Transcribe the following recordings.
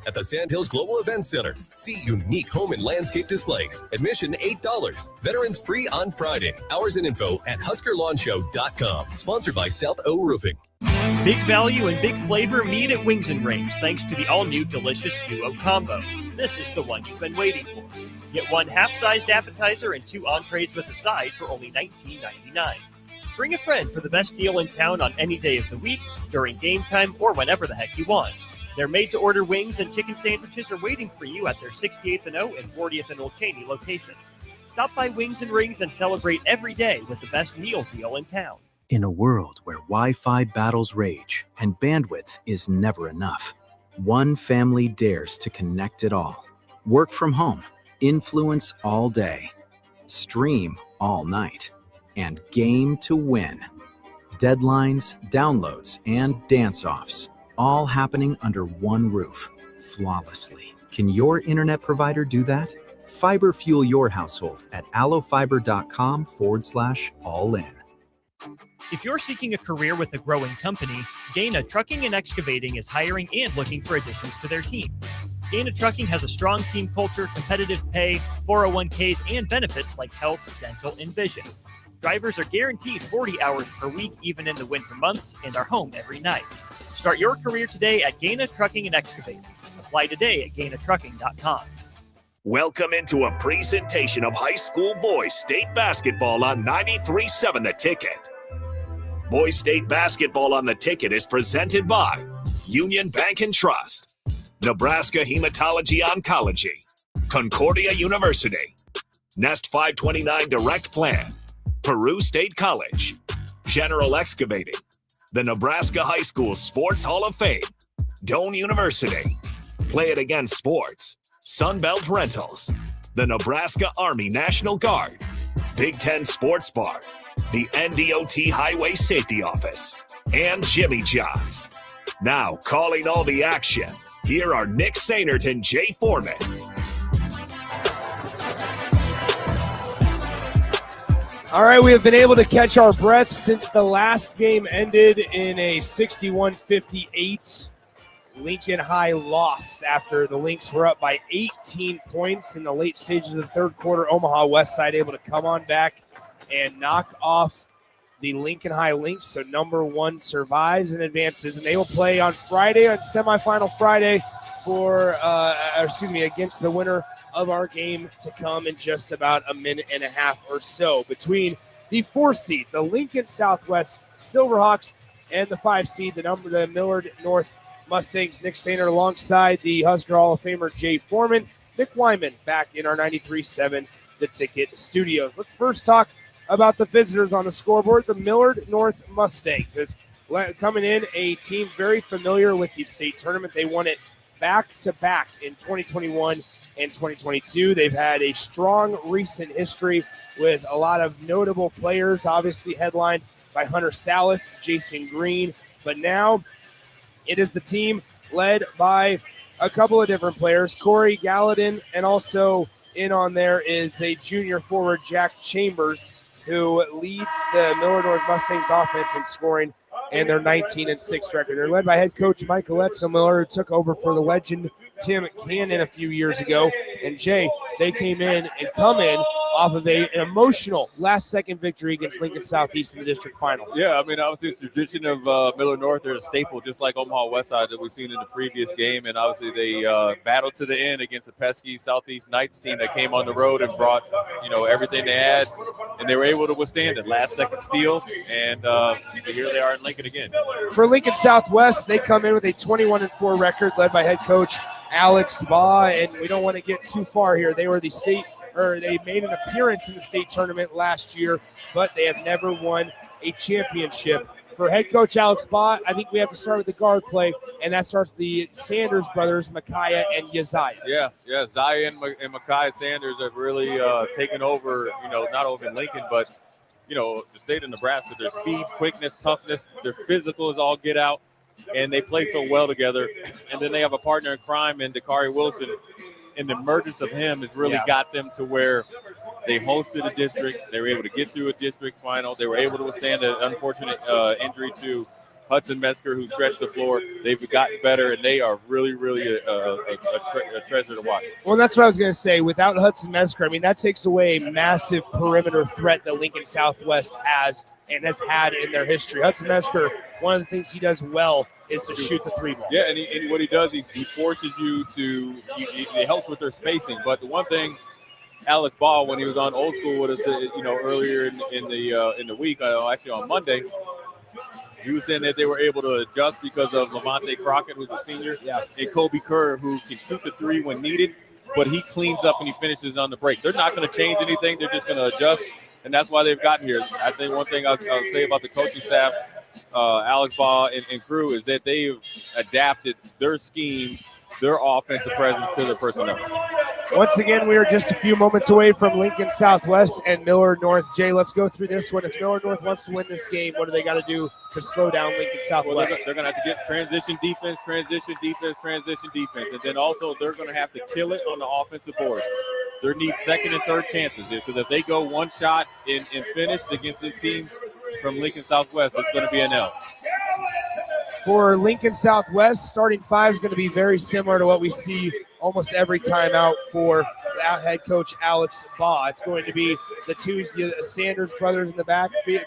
at the Sandhills Global Event Center. See unique home and landscape displays. Admission $8. Veterans free on Friday. Hours and info at HuskerLawnShow.com. Sponsored by South O Roofing. Big value and big flavor meet at Wings and Rings thanks to the all-new delicious Duo Combo. This is the one you've been waiting for. Get one half-sized appetizer and 2 entrees with a side for only $19.99. Bring a friend for the best deal in town on any day of the week, during game time, or whenever the heck you want. Their made-to-order wings and chicken sandwiches are waiting for you at their 68th and O and 40th and Old Cheney location. Stop by Wings and Rings and celebrate every day with the best meal deal in town. In a world where Wi-Fi battles rage and bandwidth is never enough, one family dares to connect it all. Work from home, influence all day, stream all night, and game to win. Deadlines, downloads, and dance-offs, all happening under one roof, flawlessly. Can your internet provider do that? Fiber fuel your household at allofiber.com/all-in. If you're seeking a career with a growing company, Gaina Trucking and Excavating is hiring and looking for additions to their team. Gaina Trucking has a strong team culture, competitive pay, 401ks, and benefits like health, dental, and vision. Drivers are guaranteed 40 hours per week, even in the winter months, and are home every night. Start your career today at Gaina Trucking and Excavating. Apply today at GainaTrucking.com. Welcome into a presentation of high school boys state basketball on 93.7 The Ticket. Boys State Basketball on the Ticket is presented by Union Bank and Trust, Nebraska Hematology Oncology, Concordia University, Nest 529 Direct Plan, Peru State College, General Excavating, the Nebraska High School Sports Hall of Fame, Doane University, Play It Again Sports, Sunbelt Rentals, the Nebraska Army National Guard, Big Ten Sports Bar, the NDOT Highway Safety Office, and Jimmy John's. Now, calling all the action, here are Nick Sainert and Jay Foreman. All right, we have been able to catch our breath since the last game ended in a 61-58 Lincoln High loss after the Lynx were up by 18 points in the late stages of the third quarter. Omaha Westside able to come on back and knock off the Lincoln High Lynx. So number 1 survives and advances, and they will play on Friday, on semifinal Friday, against the winner of our game to come in just about a minute and a half or so, between the 4 seed, the Lincoln Southwest Silverhawks, and the 5 seed, the Millard North Mustangs. Nick Sainert alongside the Husker Hall of Famer Jay Foreman, Nick Wyman back in our 93.7 The Ticket studios. Let's first talk about the visitors on the scoreboard, the Millard North Mustangs. It's coming in a team very familiar with the state tournament. They won it back-to-back in 2021 and 2022. They've had a strong recent history with a lot of notable players, obviously headlined by Hunter Salas, Jason Green, but now it is the team led by a couple of different players, Corey Gallatin, and also in on there is a junior forward, Jack Chambers, who leads the Millard North Mustangs offense in scoring and their 19-6 record. They're led by head coach Michael Miller, who took over for the legend Tim Cannon a few years ago. And Jay, they come in off of an emotional last-second victory against Lincoln Southeast in the district final. Yeah, I mean, obviously it's tradition of Millard North. They're a staple, just like Omaha Westside that we've seen in the previous game. And obviously they battled to the end against a pesky Southeast Knights team that came on the road and brought, everything they had. And they were able to withstand it. Last-second steal, and here they are in Lincoln again. For Lincoln Southwest, they come in with a 21-4 record led by head coach Alex Baugh, and we don't want to get too far here. They were they made an appearance in the state tournament last year, but they have never won a championship. For head coach Alex Baugh, I think we have to start with the guard play, and that starts with the Sanders brothers, Micaiah and Yaziah. Yeah, Zion and Micaiah Sanders have really taken over, not only in Lincoln, but, the state of Nebraska. Their speed, quickness, toughness, their physical is all get out, and they play so well together. And then they have a partner in crime in Dakari Wilson, and the emergence of him has really got them to where they hosted a district. They were able to get through a district final. They were able to withstand an unfortunate injury to Hudson Metzger, who stretched the floor. They've gotten better, and they are really, really a treasure to watch. Well, that's what I was going to say. Without Hudson Metzger, I mean, that takes away a massive perimeter threat that Lincoln Southwest has and has had in their history. Hudson Metzger, one of the things he does well is to shoot the three ball. Yeah, and what he does, he forces you to – it helps with their spacing. But the one thing – Alex Ball, when he was on Old School with us, earlier in the week, actually on Monday, he was saying that they were able to adjust because of Levante Crockett, who's a senior, and Kobe Kerr, who can shoot the three when needed, but he cleans up and he finishes on the break. They're not going to change anything. They're just going to adjust, and that's why they've gotten here. I think one thing I'll say about the coaching staff, Alex Ball and crew, is that they've adapted their scheme, their offensive presence to their personnel. Once again, we are just a few moments away from Lincoln Southwest and Millard North. Jay, let's go through this one. If Millard North wants to win this game, what do they got to do to slow down Lincoln Southwest? Well, they're going to have to get transition defense, and then also they're going to have to kill it on the offensive boards. They need second and third chances, because if they go one shot and finish against this team from Lincoln Southwest, it's going to be an L. For Lincoln Southwest, starting five is going to be very similar to what we see almost every time out for head coach Alex Baugh. It's going to be the two Sanders brothers in the backcourt.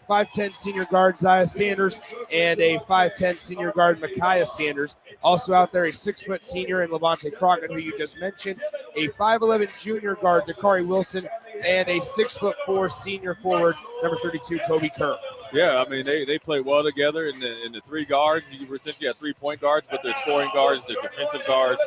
5'10" senior guard Zaya Sanders and a 5'10" senior guard Micaiah Sanders. Also out there, a 6-foot senior in Levante Crockett, who you just mentioned, a 5'11" junior guard Dakari Wilson, and a 6'4" senior forward number 32 Kobe Kerr. Yeah, I mean, they play well together in the three guards. You essentially have 3-point guards, but they're scoring guards, they're defensive guards,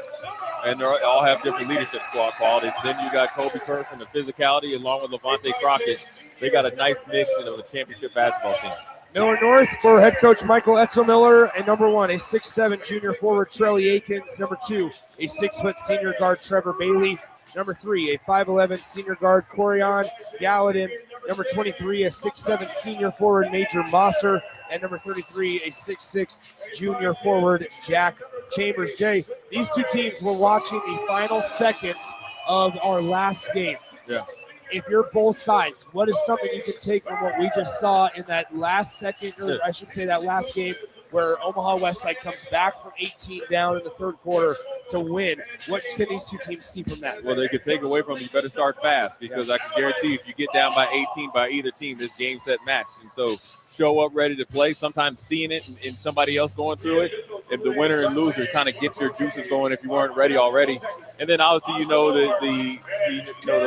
and they all have different leadership squad qualities. Then you got Kobe Kerr from the physicality, along with Levante Crockett. They got a nice mix of the championship basketball team. Millard North for head coach Michael Etzelmiller, and number one, a 6'7" junior forward Trelly Akins. Number two, a 6-foot senior guard Trevor Bailey. Number three, a 5'11" senior guard Corian Gallatin. Number 23, a 6'7" senior forward Major Mosser. And number 33, a 6'6" junior forward Jack Chambers. Jay, these two teams were watching the final seconds of our last game. Yeah. If you're both sides, what is something you can take from what we just saw in that last second, or I should say that last game, where Omaha Westside comes back from 18 down in the third quarter to win? What can these two teams see from that? Well, they could take away from you better start fast, because I can guarantee if you get down by 18 by either team, this game set match. And so show up ready to play, sometimes seeing it and somebody else going through it. If the winner and loser kind of get your juices going if you weren't ready already. And then obviously the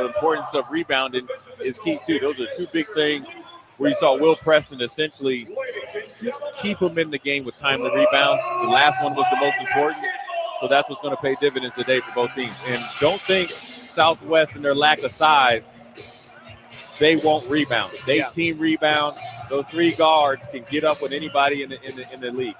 importance of rebounding is key too. Those are two big things where you saw Will Preston essentially keep him in the game with timely rebounds. The last one was the most important. So that's what's going to pay dividends today for both teams. And don't think Southwest and their lack of size, they won't rebound. They team rebound. Those three guards can get up with anybody in the league.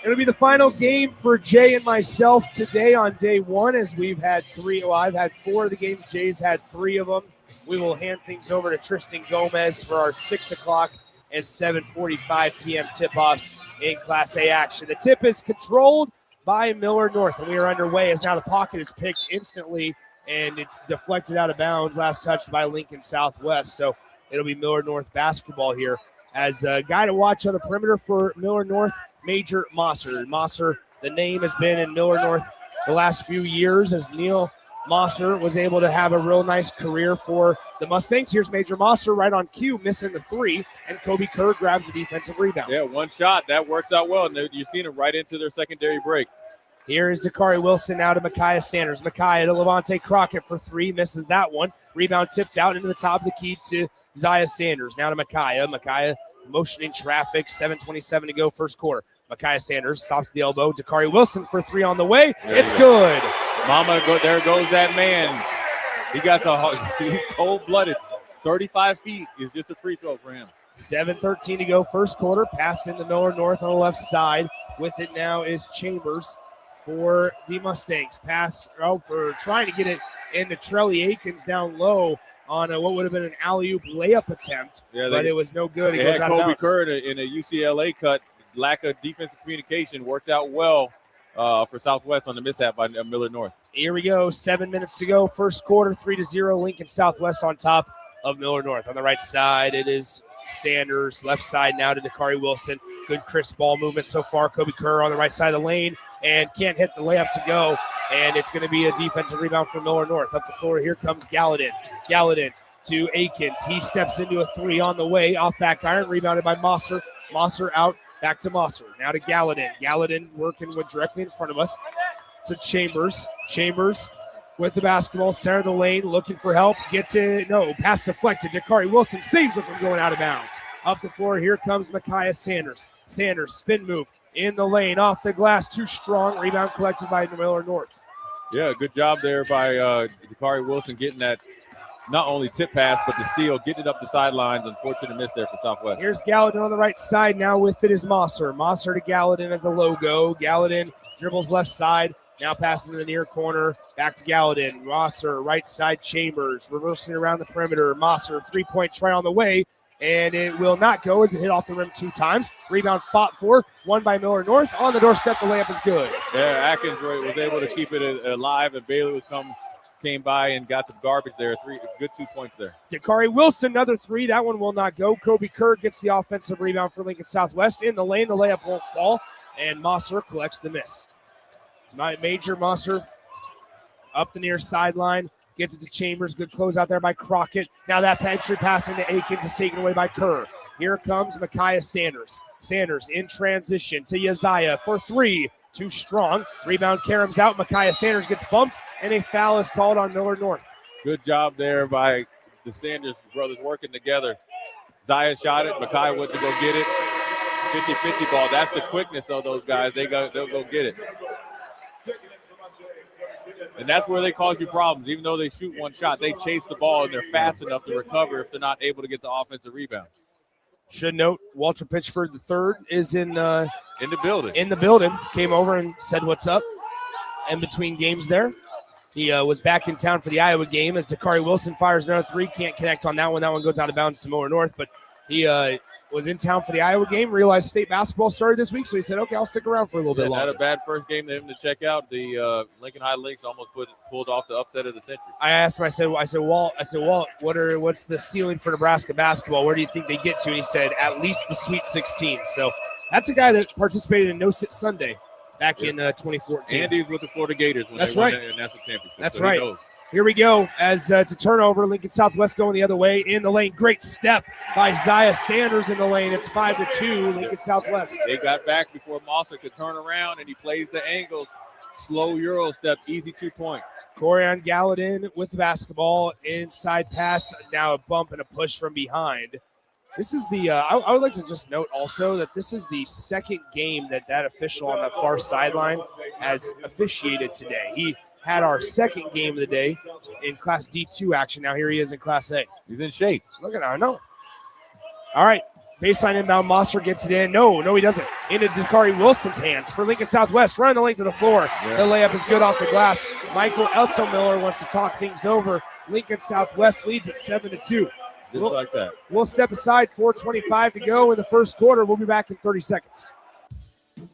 It'll be the final game for Jay and myself today on day one, as we've had three. Well, I've had 4 of the games. Jay's had 3 of them. We will hand things over to Tristan Gomez for our 6 o'clock and 7:45 p.m. tip-offs in Class A action. The tip is controlled by Millard North, and we are underway as now the pocket is picked instantly, and it's deflected out of bounds, last touched by Lincoln Southwest. So it'll be Millard North basketball here. As a guy to watch on the perimeter for Millard North, Major Mosser. Mosser, the name has been in Millard North the last few years, as Neil Mosser was able to have a real nice career for the Mustangs. Here's Major Mosser right on cue, missing the 3, and Kobe Kerr grabs the defensive rebound. Yeah, one shot. That works out well, and you're seeing it right into their secondary break. Here is Dakari Wilson now to Micaiah Sanders. Micaiah to Levante Crockett for 3, misses that one. Rebound tipped out into the top of the key to Zaya Sanders. Now to Micaiah. Micaiah motioning traffic, 7:27 to go first quarter. Micaiah Sanders stops the elbow. Dakari Wilson for 3 on the way. It's good. There goes that man. He's cold-blooded. 35 feet is just a free throw for him. 7:13 to go first quarter. Pass into Millard North on the left side. With it now is Chambers for the Mustangs. Pass for trying to get it into Trelly Akins down low on what would have been an alley-oop layup attempt, but it was no good. They had Kobe Kerr in a UCLA cut. Lack of defensive communication worked out well for Southwest on the mishap by Millard North. Here we go. 7 minutes to go. First quarter, 3-0. Lincoln Southwest on top of Millard North. On the right side, it is Sanders, left side now to Dakari Wilson. Good crisp ball movement so far. Kobe Kerr on the right side of the lane and can't hit the layup to go. And it's going to be a defensive rebound for Millard North. Up the floor, here comes Gallatin. Gallatin to Akins. He steps into a three on the way. Off back iron, rebounded by Mosser. Mosser out, back to Mosser. Now to Gallatin. Gallatin working with directly in front of us to Chambers. Chambers with the basketball, center of the lane, looking for help. Gets it. No, pass deflected. Dakari Wilson saves it from going out of bounds. Up the floor, here comes Micaiah Sanders. Sanders, spin move in the lane, off the glass, too strong. Rebound collected by Millard North. Yeah, good job there by Dakari Wilson getting that not only tip pass, but the steal, getting it up the sidelines. Unfortunate miss there for Southwest. Here's Gallatin on the right side. Now with it is Mosser. Mosser to Gallatin at the logo. Gallatin dribbles left side. Now passes in the near corner. Back to Gallatin. Mosser, right side Chambers. Reversing around the perimeter. Mosser, three-point try on the way. And it will not go as it hit off the rim 2 times. Rebound fought for. Won by Millard North. On the doorstep, the layup is good. Yeah, Atkins was able to keep it alive, and Bailey came by and got the garbage there. Good 2 points there. Dakari Wilson, another three. That one will not go. Kobe Kerr gets the offensive rebound for Lincoln Southwest. In the lane, the layup won't fall. And Mosser collects the miss. Major Mosser up the near sideline. Gets it to Chambers. Good close out there by Crockett. Now that entry pass into Akins is taken away by Kerr. Here comes Micaiah Sanders. Sanders in transition to Yaziah for three. Too strong. Rebound Karam's out. Micaiah Sanders gets bumped, and a foul is called on Millard North. Good job there by the Sanders brothers working together. Zaya shot it. Micaiah went to go get it. 50-50 ball. That's the quickness of those guys. They'll go get it. And that's where they cause you problems. Even though they shoot one shot, they chase the ball, and they're fast enough to recover if they're not able to get the offensive rebound. Should note, Walter Pitchford III is in the building. Came over and said what's up in between games there. He was back in town for the Iowa game as Dakari Wilson fires another three. Can't connect on that one. That one goes out of bounds to Millard North, but he was in town for the Iowa game, realized state basketball started this week, so he said, okay, I'll stick around for a little bit longer. Had a bad first game to him to check out. The Lincoln High Lynx almost pulled off the upset of the century. I asked him, I said, Walt, what's the ceiling for Nebraska basketball? Where do you think they get to? And he said, at least the Sweet 16. So that's a guy that participated in No Sit Sunday back in 2014. And he was with the Florida Gators when that's they won right. the national championship. That's so right. Here we go as it's a turnover. Lincoln Southwest going the other way in the lane. Great step by Zaya Sanders in the lane. It's 5-2, Lincoln Southwest. They got back before Mosser could turn around, and he plays the angles. Slow Euro step, easy 2 points. Corian Gallatin with the basketball. Inside pass. Now a bump and a push from behind. This is the I would like to just note also that this is the second game that official on the far sideline has officiated today. He had our second game of the day in Class D2 action. Now here he is in Class A. He's in shape. Look at that. I know. All right. Baseline inbound. Mosser gets it in. No, he doesn't. Into Dakari Wilson's hands for Lincoln Southwest. Running the length of the floor. Yeah. The layup is good off the glass. Michael Elselmiller wants to talk things over. Lincoln Southwest leads at 7-2. Just like that. We'll step aside. 4:25 to go in the first quarter. We'll be back in 30 seconds.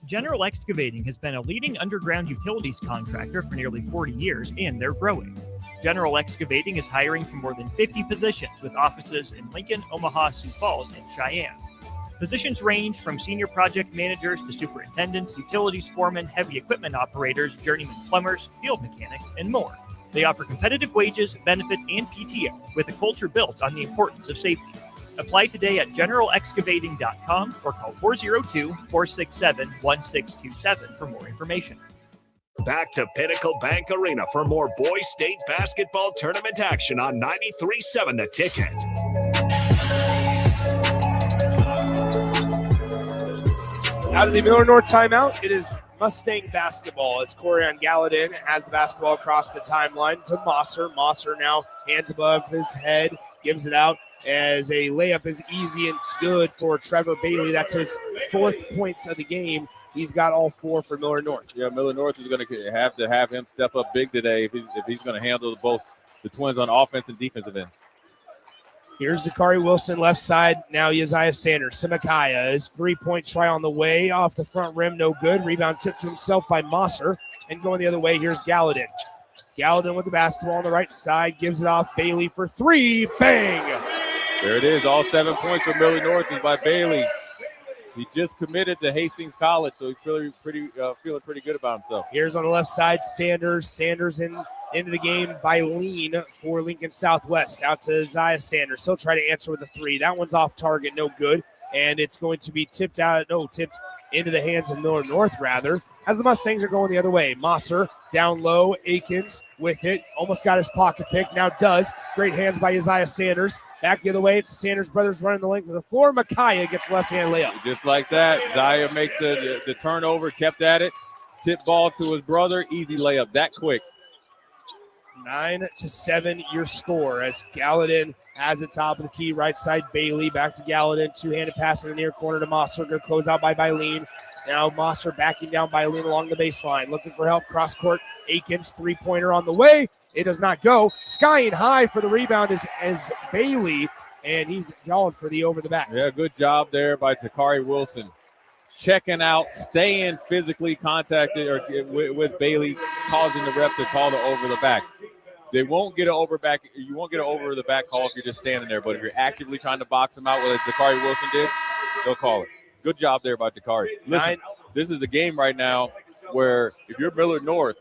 General Excavating has been a leading underground utilities contractor for nearly 40 years, and they're growing. General Excavating is hiring for more than 50 positions with offices in Lincoln, Omaha, Sioux Falls, and Cheyenne. Positions range from senior project managers to superintendents, utilities foremen, heavy equipment operators, journeyman plumbers, field mechanics, and more. They offer competitive wages, benefits, and PTO with a culture built on the importance of safety. Apply today at generalexcavating.com or call 402-467-1627 for more information. Back to Pinnacle Bank Arena for more boys state basketball tournament action on 93.7 The Ticket. Out of the Millard North timeout, it is Mustang basketball as Corian Gallatin has the basketball across the timeline to Mosser. Mosser now hands above his head, gives it out as a layup is easy and good for Trevor Bailey. That's his 4th points of the game. He's got all 4 for Millard North. Yeah, Millard North is going to have him step up big today if he's going to handle both the Twins on offense and defensive end. Here's Dakari Wilson left side. Now Yaziah Sanders to Micaiah. His 3-point try on the way. Off the front rim, no good. Rebound tipped to himself by Mosser. And going the other way, here's Gallatin. Gallatin with the basketball on the right side. Gives it off. Bailey for 3. Bang! There it is. All 7 points for Millard North is by Bailey. He just committed to Hastings College, so he's feeling pretty good about himself. Here's on the left side, Sanders. Sanders into the game by Lean for Lincoln Southwest. Out to Isaiah Sanders. He'll try to answer with a three. That one's off target, no good. And it's going to be tipped into the hands of Millard North, rather, as the Mustangs are going the other way. Mosser down low. Akins with it. Almost got his pocket pick. Now does. Great hands by Isaiah Sanders. Back the other way. It's the Sanders brothers running the length of the floor. Micaiah gets left-hand layup. Just like that, Isaiah makes the turnover, kept at it. Tip ball to his brother. Easy layup. That quick. 9-7 your score as Gallatin has it top of the key. Right side, Bailey. Back to Gallatin. Two-handed pass in the near corner to Mosser. Good close out by Bailey. Now Mosser backing down Bailey along the baseline. Looking for help. Cross court. Akins, three-pointer on the way. It does not go. Skying high for the rebound is Bailey, and he's going for the over the back. Yeah, good job there by Takari Wilson. Checking out, staying physically contacted with Bailey, causing the ref to call the over the back. They won't get an over back. You won't get an over the back call if you're just standing there. But if you're actively trying to box him out, what Takari Wilson did, they'll call it. Good job there by Takari. Listen, this is a game right now where if you're Millard North,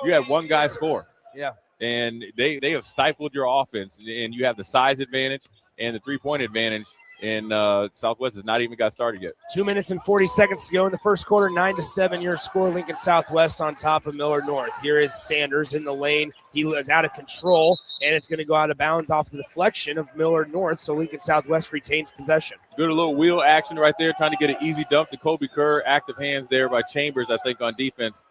you have one guy score. Yeah. And they have stifled your offense, and you have the size advantage and the three-point advantage. And Southwest has not even got started yet. 2 minutes and 40 seconds to go in the first quarter. 9-7 your score. Lincoln Southwest on top of Millard North. Here is Sanders in the lane. He was out of control, and it's going to go out of bounds off the deflection of Millard North. So Lincoln Southwest retains possession. Good little wheel action right there, trying to get an easy dump to Kobe Kerr. Active hands there by Chambers, I think, on defense.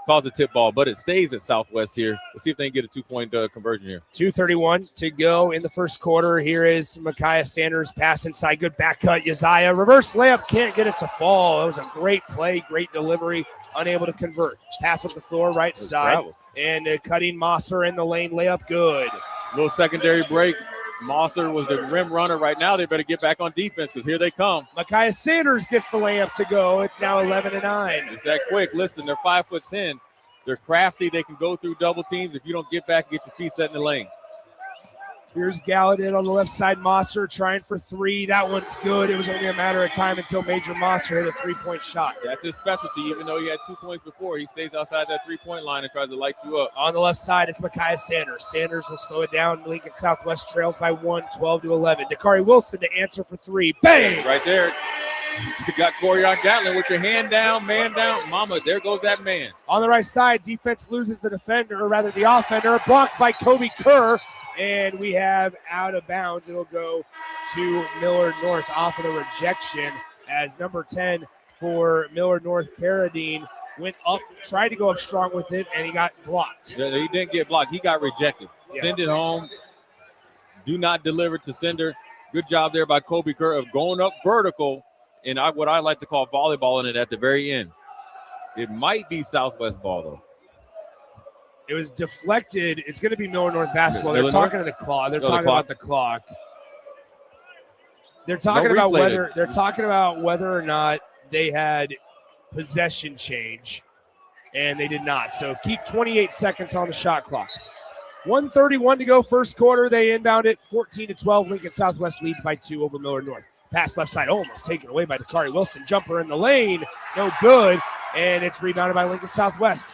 Calls a tip ball, but it stays at Southwest here. Let's see if they can get a two-point conversion here. 2:31 to go in the first quarter. Here is Micaiah Sanders, pass inside, good back cut. Yaziah, reverse layup, can't get it to fall. It was a great play, great delivery, unable to convert. Pass up the floor, right side, travel. And cutting Mosser in the lane, layup, good. Little secondary break. Mosser was the rim runner. Right now, they better get back on defense because here they come. Micaiah Sanders gets the layup to go. It's now 11-9. It's that quick. Listen, they're 5'10". They're crafty. They can go through double teams. If you don't get back, get your feet set in the lane. Here's Gallatin on the left side. Mosser trying for three. That one's good. It was only a matter of time until Major Mosser hit a three-point shot. That's his specialty. Even though he had 2 points before, he stays outside that three-point line and tries to light you up. On the left side, it's Micaiah Sanders. Sanders will slow it down. Lincoln Southwest trails by 1, 12-11. Dakari Wilson to answer for three. Bang! Right there. You got Corian Gatlin with your hand down, man down. Mama, there goes that man. On the right side, defense loses the defender, or rather the offender. Blocked by Kobe Kerr. And we have out of bounds. It'll go to Millard North off of the rejection as number 10 for Millard North, Carradine, went up, tried to go up strong with it, and he got blocked. Yeah, he didn't get blocked. He got rejected. Yeah. Send it home. Do not deliver to sender. Good job there by Kobe Kerr of going up vertical and what I like to call volleyballing it at the very end. It might be Southwest ball, though. It was deflected. It's going to be Millard North basketball. They're talking to the clock. They're talking about the clock. They're talking about whether or not they had possession change, and they did not. So keep 28 seconds on the shot clock. 1:31 to go, first quarter. They inbound it 14-12. Lincoln Southwest leads by 2 over Millard North. Pass left side, almost taken away by Dakari Wilson. Jumper in the lane, no good, and it's rebounded by Lincoln Southwest.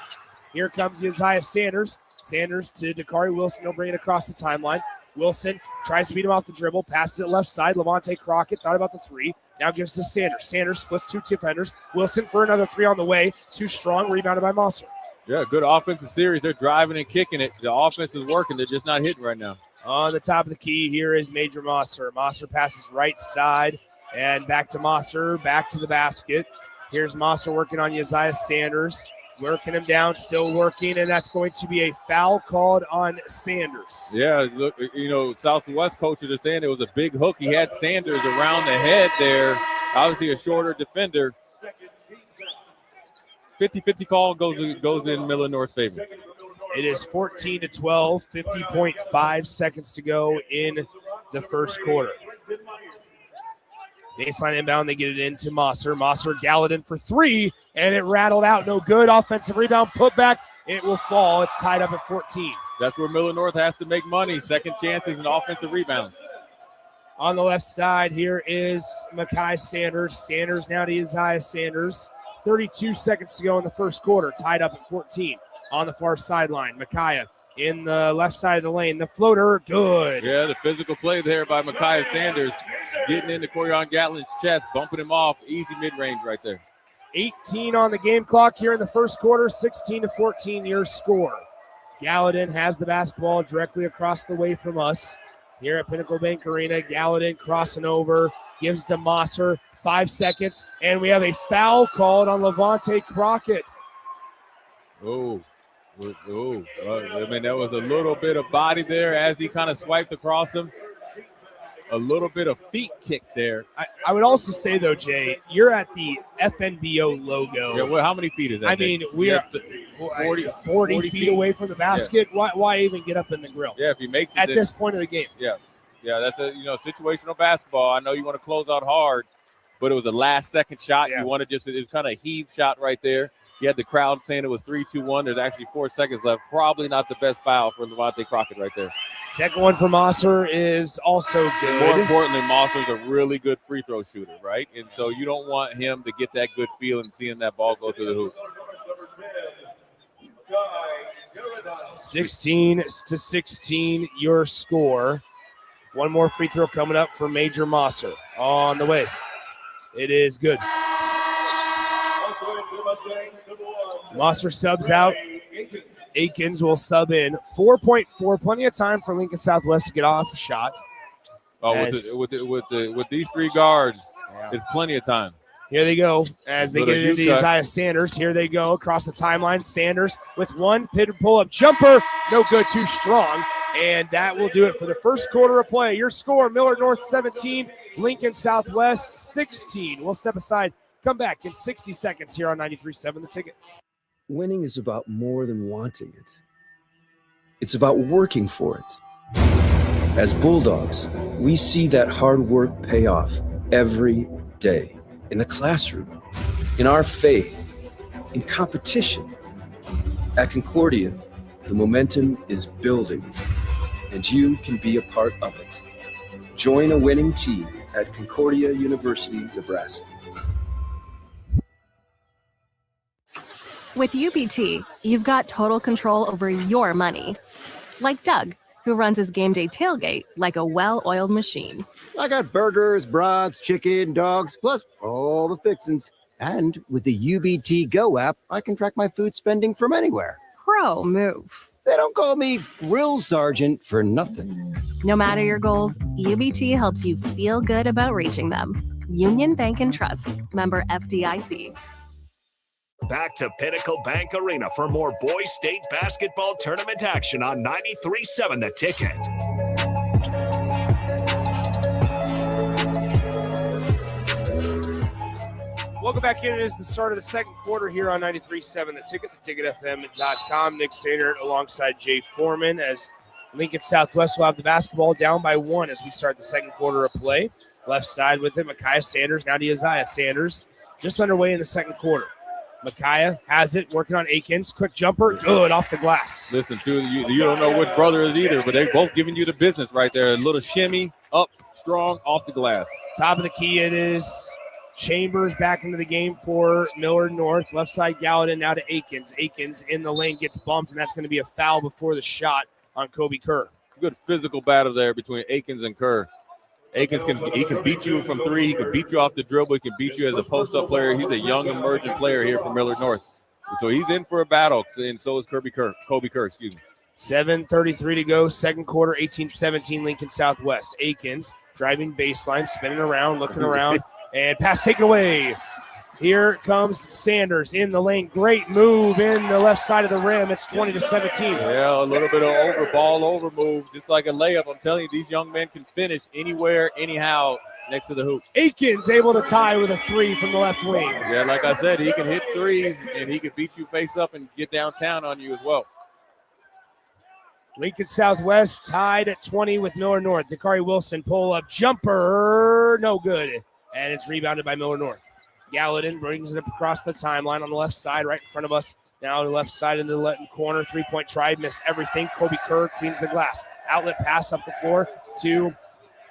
Here comes Isaiah Sanders. Sanders to Dakari Wilson. He'll bring it across the timeline. Wilson tries to beat him off the dribble. Passes it left side. Levante Crockett thought about the three. Now gives to Sanders. Sanders splits 2 defenders. Wilson for another 3 on the way. Too strong. Rebounded by Mosser. Yeah, good offensive series. They're driving and kicking it. The offense is working. They're just not hitting right now. On the top of the key, here is Major Mosser. Mosser passes right side. And back to Mosser. Back to the basket. Here's Mosser working on Isaiah Sanders. Working him down, still working, and that's going to be a foul called on Sanders. Yeah, look, Southwest coaches are saying it was a big hook. He had Sanders around the head there. Obviously a shorter defender. 50-50 call goes in Millard North's favor. It is 14-12, 50.5 seconds to go in the first quarter. Baseline inbound, they get it into Mosser. Mosser, Gallatin for 3, and it rattled out. No good. Offensive rebound, put back. It will fall. It's tied up at 14. That's where Millard North has to make money. Second chances and offensive rebounds. On the left side here is Makai Sanders. Sanders now to Isaiah Sanders. 32 seconds to go in the first quarter. Tied up at 14 on the far sideline. Micaiah in the left side of the lane. The floater, good. Yeah, the physical play there by Micaiah Sanders. Getting into Corian Gatlin's chest, bumping him off. Easy mid-range right there. 18 on the game clock here in the first quarter. 16-14 your score. Gallatin has the basketball directly across the way from us. Here at Pinnacle Bank Arena, Gallatin crossing over, gives to Mosser, 5 seconds, and we have a foul called on Levante Crockett. I mean, there was a little bit of body there as he kind of swiped across him. A little bit of feet kick there. I would also say, though, Jay, you're at the FNBO logo. Yeah, well, how many feet is that? I mean, we are 40 feet away from the basket. Yeah. Why even get up in the grill? Yeah, if he makes it at this point of the game. Yeah, that's a situational basketball. I know you want to close out hard, but it was a last-second shot. Yeah. You want to it's kind of a heave shot right there. You had the crowd saying it was 3-2-1. There's actually 4 seconds left. Probably not the best foul for Levante Crockett right there. Second one for Mosser is also good. More importantly, Mosser's a really good free throw shooter, right? And so you don't want him to get that good feeling seeing that ball go through the hoop. 16-16 your score. One more free throw coming up for Major Mosser on the way. It is good. Mosser subs out. Akins will sub in. 4.4, plenty of time for Lincoln Southwest to get off a shot. With these three guards, it's plenty of time. Here they go as they get it into Isaiah Sanders. Here they go across the timeline. Sanders with one pull-up jumper. No good, too strong. And that will do it for the first quarter of play. Your score, Millard North 17, Lincoln Southwest 16. We'll step aside, come back in 60 seconds here on 93.7 The Ticket. Winning is about more than wanting it. It's about working for it. As Bulldogs, we see that hard work pay off every day. In the classroom, in our faith, in competition. At Concordia, the momentum is building, and you can be a part of it. Join a winning team at Concordia University, Nebraska. With UBT, you've got total control over your money. Like Doug, who runs his game day tailgate like a well-oiled machine. I got burgers, brats, chicken, dogs, plus all the fixins. And with the UBT Go app, I can track my food spending from anywhere. Pro move. They don't call me Grill Sergeant for nothing. No matter your goals, UBT helps you feel good about reaching them. Union Bank and Trust. Member FDIC. Back to Pinnacle Bank Arena for more Boys State basketball tournament action on 93.7 The Ticket. Welcome back in. It is the start of the second quarter here on 93.7 The Ticket, theticketfm.com. Nick Sainert alongside Jay Foreman as Lincoln Southwest will have the basketball down by 1 as we start the second quarter of play. Left side with it, Micaiah Sanders, now to Isaiah Sanders. Just underway in the second quarter. Micaiah has it, working on Akins. Quick jumper, good, off the glass. Listen, you don't know which brother is either, but they're both giving you the business right there. A little shimmy, up, strong, off the glass. Top of the key, it is Chambers back into the game for Millard North. Left side, Gallatin now to Akins. Akins in the lane, gets bumped, and that's going to be a foul before the shot on Kobe Kerr. Good physical battle there between Akins and Kerr. Akins can beat you from three. He can beat you off the dribble. He can beat you as a post-up player. He's a young emerging player here from Millard North. So he's in for a battle, and so is Kobe Kerr. 7:33 to go, second quarter, 18-17 Lincoln Southwest. Akins driving baseline, spinning around, looking around, and pass taken away. Here comes Sanders in the lane. Great move in the left side of the rim. It's 20-17. Yeah, a little bit of ball over move, just like a layup. I'm telling you, these young men can finish anywhere, anyhow, next to the hoop. Akins able to tie with a three from the left wing. Yeah, like I said, he can hit threes, and he can beat you face up and get downtown on you as well. Lincoln Southwest tied at 20 with Millard North. Dakari Wilson pull-up jumper, no good. And it's rebounded by Millard North. Gallatin brings it up across the timeline on the left side, right in front of us. Now the left side into the corner. Three-point try, missed everything. Kobe Kerr cleans the glass. Outlet pass up the floor to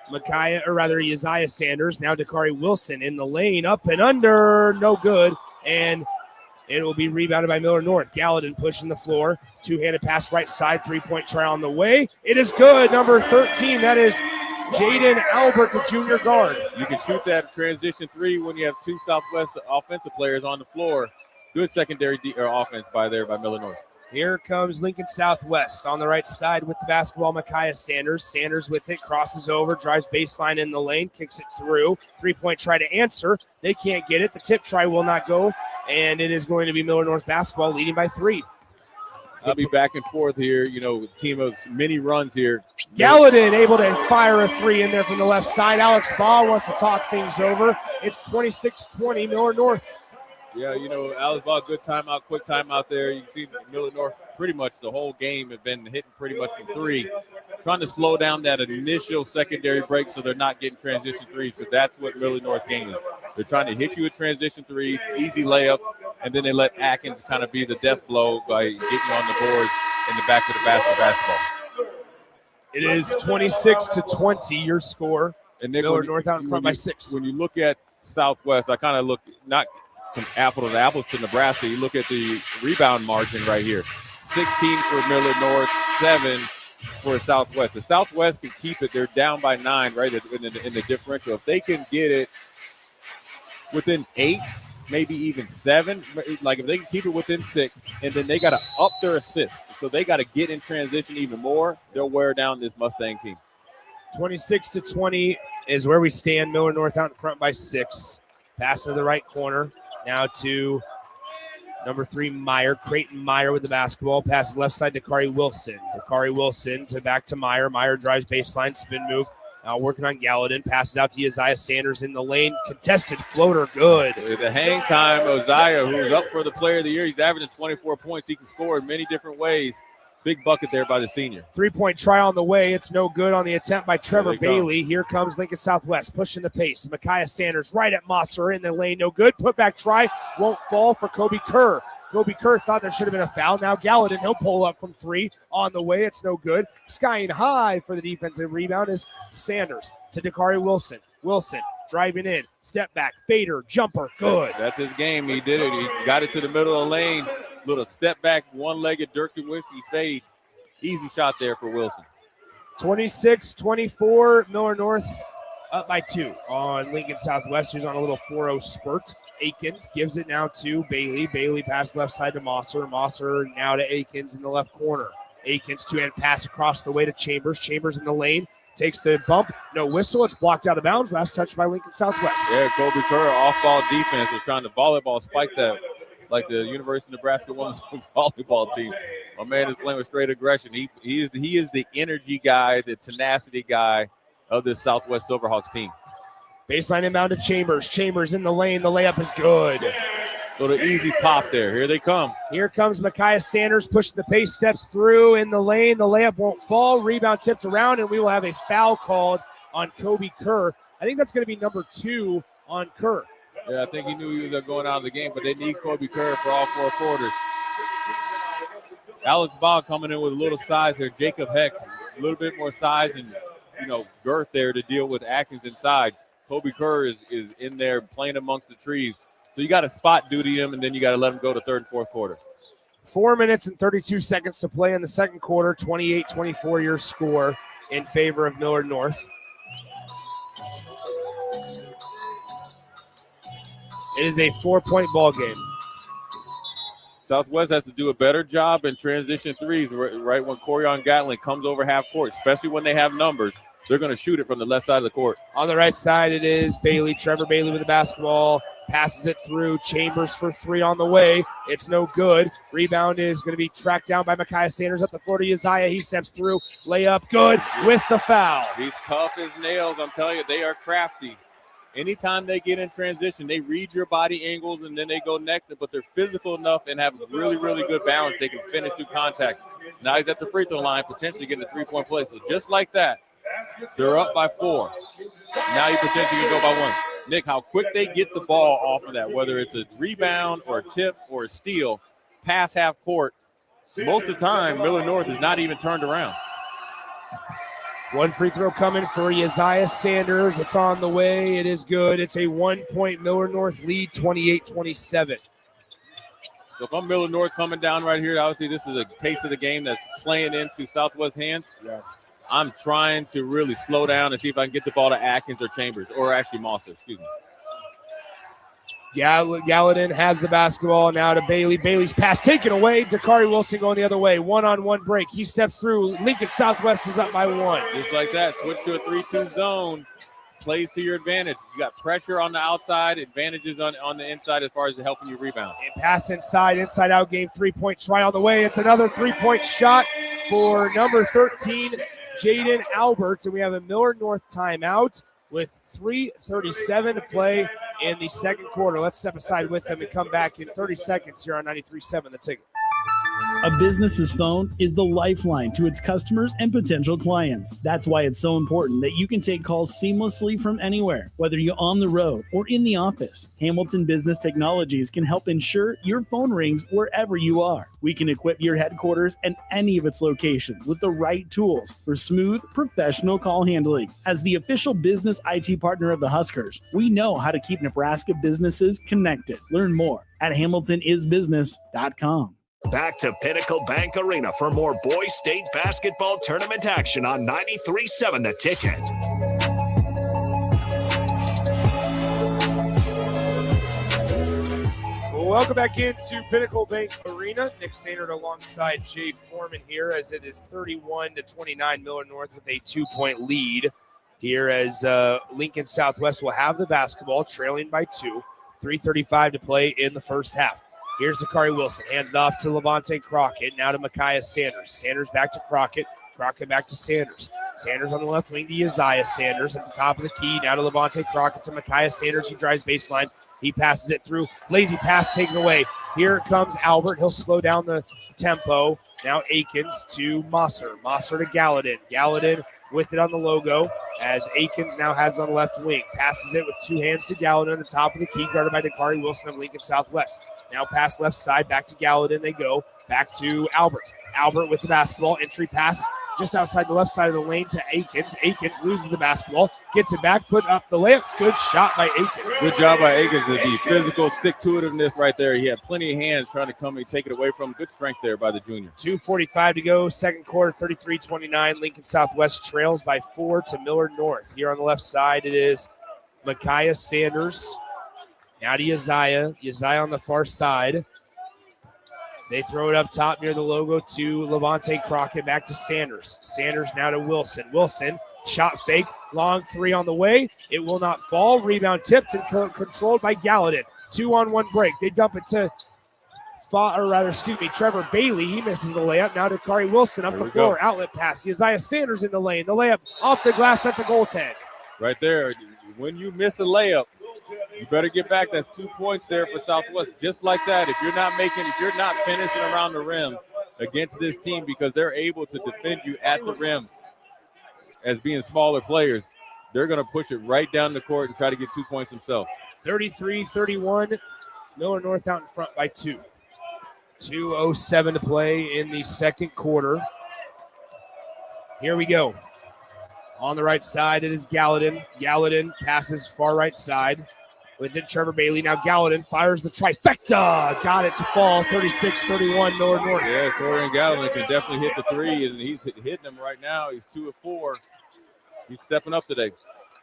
Uzziah Sanders. Now Dakari Wilson in the lane, up and under, no good. And it will be rebounded by Millard North. Gallatin pushing the floor. Two-handed pass right side. Three-point try on the way. It is good. Number 13, that is Jaden Albert, the junior guard. You can shoot that transition three when you have two Southwest offensive players on the floor. Good secondary offense by Millard North. Here comes Lincoln Southwest on the right side with the basketball. Micaiah Sanders. Sanders with it, crosses over, drives baseline in the lane, kicks it through. Three-point try to answer. They can't get it. The tip try will not go, and it is going to be Millard North basketball leading by 3. I'll be back and forth here, team of many runs here. Gallatin able to fire a 3 in there from the left side. Alex Baugh wants to talk things over. It's 26-20, Millard North. Yeah, Alex Baugh, good timeout, quick timeout there. You can see Millard North pretty much the whole game have been hitting pretty much from 3. Trying to slow down that initial secondary break so they're not getting transition 3s, because that's what Millard North game is. They're trying to hit you with transition 3s, easy layups, and then they let Atkins kind of be the death blow by getting you on the board in the back of the basketball. It is 26-20, your score. And Nick, Millard North out in front by 6. When you look at Southwest, I kind of look not from apples to Nebraska. You look at the rebound margin right here. 16 for Millard North, 7 for Southwest. The Southwest can keep it. They're down by 9 right in the differential. If they can get it within 8, maybe even 7, like if they can keep it within 6, and then they got to up their assists. So they got to get in transition even more. They'll wear down this Mustang team. 26-20 is where we stand. Millard North out in front by 6. Pass to the right corner. Now to number 3, Meyer. Creighton Meyer with the basketball. Passes left side to Dakari Wilson. Dakari Wilson back to Meyer. Meyer drives baseline, spin move. Now working on Gallatin. Passes out to Uzziah Sanders in the lane. Contested floater, good. The hang time, Uzziah, who's up for the player of the year. He's averaging 24 points. He can score in many different ways. Big bucket there by the senior. 3-point try on the way. It's no good on the attempt by Trevor Bailey. Here comes Lincoln Southwest pushing the pace. Micaiah Sanders right at Mosser in the lane. No good. Putback try. Won't fall for Kobe Kerr. Kobe Kerr thought there should have been a foul. Now Gallatin, he'll pull up from 3 on the way. It's no good. Skying high for the defensive rebound is Sanders to Dakari Wilson. Wilson driving in. Step back. Fader. Jumper. Good. That's his game. He did it. He got it to the middle of the lane. Little step back, one-legged Dirk DeWinsky fade. Easy shot there for Wilson. 26-24, Millard North up by 2 on Lincoln Southwest, who's on a little 4-0 spurt. Akins gives it now to Bailey. Bailey pass left side to Mosser. Mosser now to Akins in the left corner. Akins two-hand pass across the way to Chambers. Chambers in the lane. Takes the bump. No whistle. It's blocked out of bounds. Last touch by Lincoln Southwest. Yeah, Kobe Kerr, off-ball defense, was trying to volleyball spike that like the University of Nebraska women's volleyball team. My man is playing with straight aggression. He is the energy guy, the tenacity guy of this Southwest Silverhawks team. Baseline inbound to Chambers. Chambers in the lane. The layup is good. Little easy pop there. Here they come. Here comes Micaiah Sanders pushing the pace, steps through in the lane. The layup won't fall. Rebound tipped around, and we will have a foul called on Kobe Kerr. I think that's going to be number 2 on Kerr. Yeah, I think he knew he was going out of the game, but they need Kobe Kerr for all 4 quarters. Alex Baugh coming in with a little size there. Jacob Heck, a little bit more size and, girth there to deal with Atkins inside. Kobe Kerr is in there playing amongst the trees. So you got to spot duty him, and then you got to let him go to third and fourth quarter. 4 minutes and 32 seconds to play in the second quarter. 28-24 your score in favor of Millard North. It is a 4-point ball game. Southwest has to do a better job in transition threes, right when Corian Gatlin comes over half court, especially when they have numbers. They're going to shoot it from the left side of the court. On the right side, it is Bailey. Trevor Bailey with the basketball. Passes it through. Chambers for 3 on the way. It's no good. Rebound is going to be tracked down by Micaiah Sanders up the floor to Uzziah. He steps through. Layup good with the foul. He's tough as nails. I'm telling you, they are crafty. Anytime they get in transition, they read your body angles and then they go next, but they're physical enough and have really, really good balance. They can finish through contact. Now he's at the free throw line, potentially getting a 3-point play. So just like that, they're up by 4. Now you potentially can go by 1. Nick, how quick they get the ball off of that, whether it's a rebound or a tip or a steal, past half court, most of the time, Millard North is not even turned around. One free throw coming for Isaiah Sanders. It's on the way. It is good. It's a 1-point Millard North lead, 28-27. So if I'm Millard North coming down right here, obviously this is a pace of the game that's playing into Southwest hands. Yeah. I'm trying to really slow down and see if I can get the ball to Atkins or Chambers, or actually Mosser, excuse me. Gallatin has the basketball now to Bailey. Bailey's pass taken away. Dakari Wilson going the other way. One-on-one break. He steps through. Lincoln Southwest is up by 1. Just like that, switch to a 3-2 zone. Plays to your advantage. You got pressure on the outside, advantages on the inside as far as helping you rebound. And pass inside out game. 3-point try on the way. It's another 3-point shot for number 13, Jaden Alberts. And we have a Millard North timeout with 3:37 to play in the second quarter. Let's step aside with them and come back in 30 seconds here on 93.7 The Ticket. A business's phone is the lifeline to its customers and potential clients. That's why it's so important that you can take calls seamlessly from anywhere, whether you're on the road or in the office. Hamilton Business Technologies can help ensure your phone rings wherever you are. We can equip your headquarters and any of its locations with the right tools for smooth, professional call handling. As the official business IT partner of the Huskers, we know how to keep Nebraska businesses connected. Learn more at hamiltonisbusiness.com. Back to Pinnacle Bank Arena for more Boys State basketball tournament action on 93.7 The Ticket. Welcome back into Pinnacle Bank Arena. Nick Sainert alongside Jay Foreman here as it is 31-29 Millard North with a 2-point lead here as Lincoln Southwest will have the basketball trailing by 2. 3:35 to play in the first half. Here's Dakari Wilson. Hands it off to Levante Crockett. Now to Micaiah Sanders. Sanders back to Crockett. Crockett back to Sanders. Sanders on the left wing to Isaiah Sanders at the top of the key. Now to Levante Crockett to Micaiah Sanders. He drives baseline. He passes it through. Lazy pass taken away. Here comes Albert. He'll slow down the tempo. Now Akins to Mosser. Mosser to Gallatin. Gallatin with it on the logo as Akins now has it on the left wing. Passes it with 2 hands to Gallatin on the top of the key, guarded by Dakari Wilson of Lincoln Southwest. Now pass left side, back to Gallatin they go. Back to Albert. Albert with the basketball. Entry pass just outside the left side of the lane to Akins. Akins loses the basketball. Gets it back, put up the layup. Good shot by Akins. Good job by Akins. The physical stick-to-itiveness right there. He had plenty of hands trying to come and take it away from him. Good strength there by the junior. 2:45 to go. Second quarter, 33-29. Lincoln Southwest trails by 4 to Millard North. Here on the left side, it is Micaiah Sanders. Now to Isaiah. Isaiah on the far side. They throw it up top near the logo to Levante Crockett. Back to Sanders. Sanders now to Wilson. Wilson, shot fake. Long 3 on the way. It will not fall. Rebound tipped and controlled by Gallatin. 2-on-1 break. They dump it to Trevor Bailey. He misses the layup. Now to Dakari Wilson up the floor. Outlet pass. Isaiah Sanders in the lane. The layup off the glass. That's a goaltend. Right there. When you miss a layup, you better get back. That's 2 points there for Southwest. Just like that, if you're not finishing around the rim against this team because they're able to defend you at the rim as being smaller players, they're going to push it right down the court and try to get 2 points themselves. 33-31. Millard North out in front by 2. 2:07 to play in the second quarter. Here we go. On the right side, it is Gallatin. Gallatin passes far right side. With it, Trevor Bailey. Now Gallatin fires the trifecta. Got it to fall. 36-31, Millard North. Yeah, Corey Gallatin can definitely hit the 3, and he's hitting them right now. He's 2 of 4. He's stepping up today.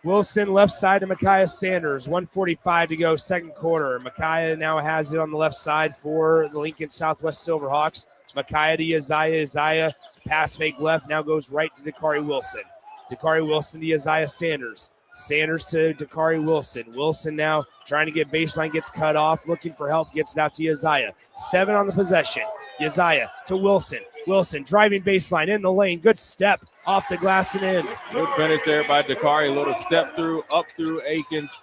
Wilson left side to Micaiah Sanders. 1:45 to go, second quarter. Micaiah now has it on the left side for the Lincoln Southwest Silverhawks. Micaiah to Isaiah. Isaiah pass fake left. Now goes right to Dakari Wilson. Dakari Wilson to Isaiah Sanders. Sanders to Dakari Wilson. Wilson now trying to get baseline, gets cut off, looking for help, gets it out to Isaiah. 7 on the possession. Isaiah to Wilson. Wilson driving baseline in the lane. Good step off the glass and in. Good finish there by Dakari. A little step through, up through Akins.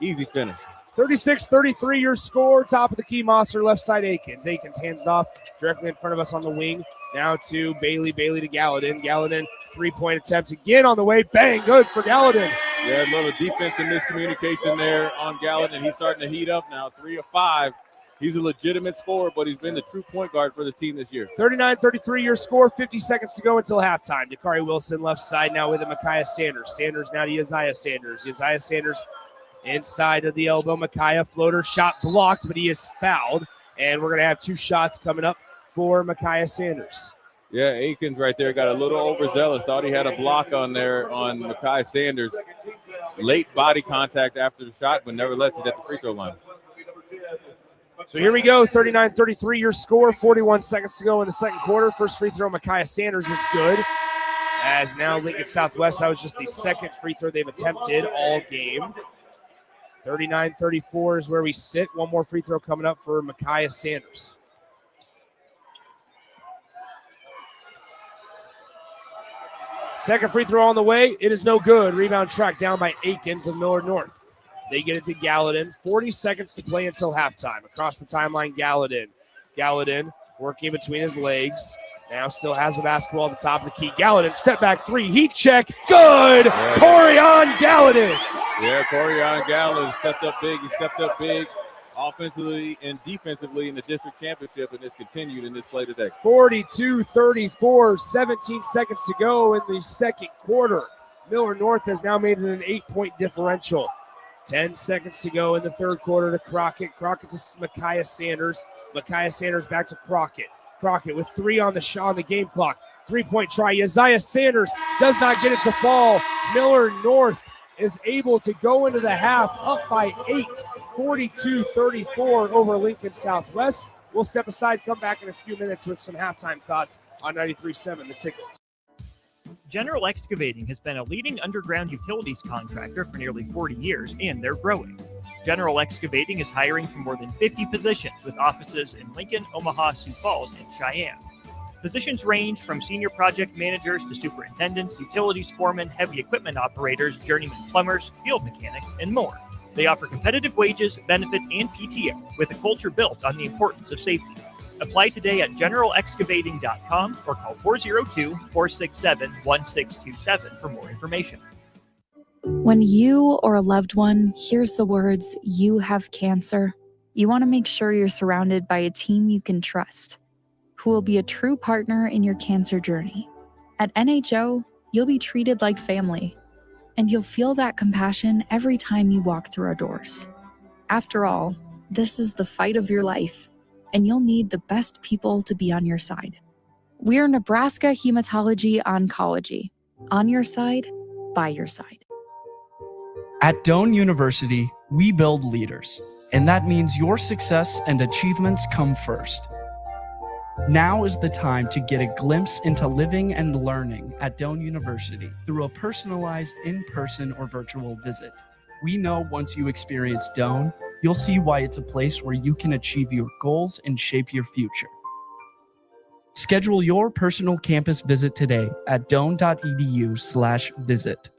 Easy finish. 36-33 your score. Top of the key, Mosser, left side Akins. Akins hands it off directly in front of us on the wing. Now to Bailey. Bailey to Gallatin. Gallatin, 3-point attempt again on the way. Bang, good for Gallatin. Yeah, a little defense and miscommunication there on Gallatin. He's starting to heat up now. 3 of 5. He's a legitimate scorer, but he's been the true point guard for this team this year. 39-33 your score, 50 seconds to go until halftime. Dakari Wilson left side now with it, Micaiah Sanders. Sanders now to Uzziah Sanders. Uzziah Sanders inside of the elbow. Micaiah floater shot blocked, but he is fouled. And we're going to have 2 shots coming up for Micaiah Sanders. Yeah, Aikens right there got a little overzealous. Thought he had a block on there on Micaiah Sanders. Late body contact after the shot, but nevertheless, he's at the free throw line. So here we go, 39-33 your score, 41 seconds to go in the second quarter. First free throw, Micaiah Sanders is good. As now Lincoln Southwest, that was just the second free throw they've attempted all game. 39-34 is where we sit. One more free throw coming up for Micaiah Sanders. Second free throw on the way. It is no good. Rebound tracked down by Aikens of Millard North. They get it to Gallatin. 40 seconds to play until halftime. Across the timeline, Gallatin. Gallatin working between his legs. Now still has the basketball at the top of the key. Gallatin, step back 3, heat check. Good! Yeah. Corian Gallatin. Yeah, Corian Gallatin stepped up big. He stepped up big offensively and defensively in the district championship, and it's continued in this play today. 42-34, 17 seconds to go in the second quarter. Millard North has now made it an 8-point differential. 10 seconds to go in the third quarter to Crockett. Crockett to Micaiah Sanders. Micaiah Sanders back to Crockett. Crockett with 3 on the game clock. 3-point try. Uzziah Sanders does not get it to fall. Millard North is able to go into the half up by 8. 42-34 over Lincoln Southwest. We'll step aside, come back in a few minutes with some halftime thoughts on 93.7 The Ticket. General Excavating has been a leading underground utilities contractor for nearly 40 years, and they're growing. General Excavating is hiring for more than 50 positions with offices in Lincoln, Omaha, Sioux Falls, and Cheyenne. Positions range from senior project managers to superintendents, utilities foremen, heavy equipment operators, journeyman plumbers, field mechanics, and more. They offer competitive wages, benefits, and PTO with a culture built on the importance of safety. Apply today at generalexcavating.com or call 402-467-1627 for more information. When you or a loved one hears the words, "you have cancer," you want to make sure you're surrounded by a team you can trust, who will be a true partner in your cancer journey. At NHO, you'll be treated like family, and you'll feel that compassion every time you walk through our doors. After all, this is the fight of your life, and you'll need the best people to be on your side. We're Nebraska Hematology Oncology. On your side, by your side. At Doane University, we build leaders, and that means your success and achievements come first. Now is the time to get a glimpse into living and learning at Doane University through a personalized in-person or virtual visit. We know once you experience Doane, you'll see why it's a place where you can achieve your goals and shape your future. Schedule your personal campus visit today at doane.edu/visit.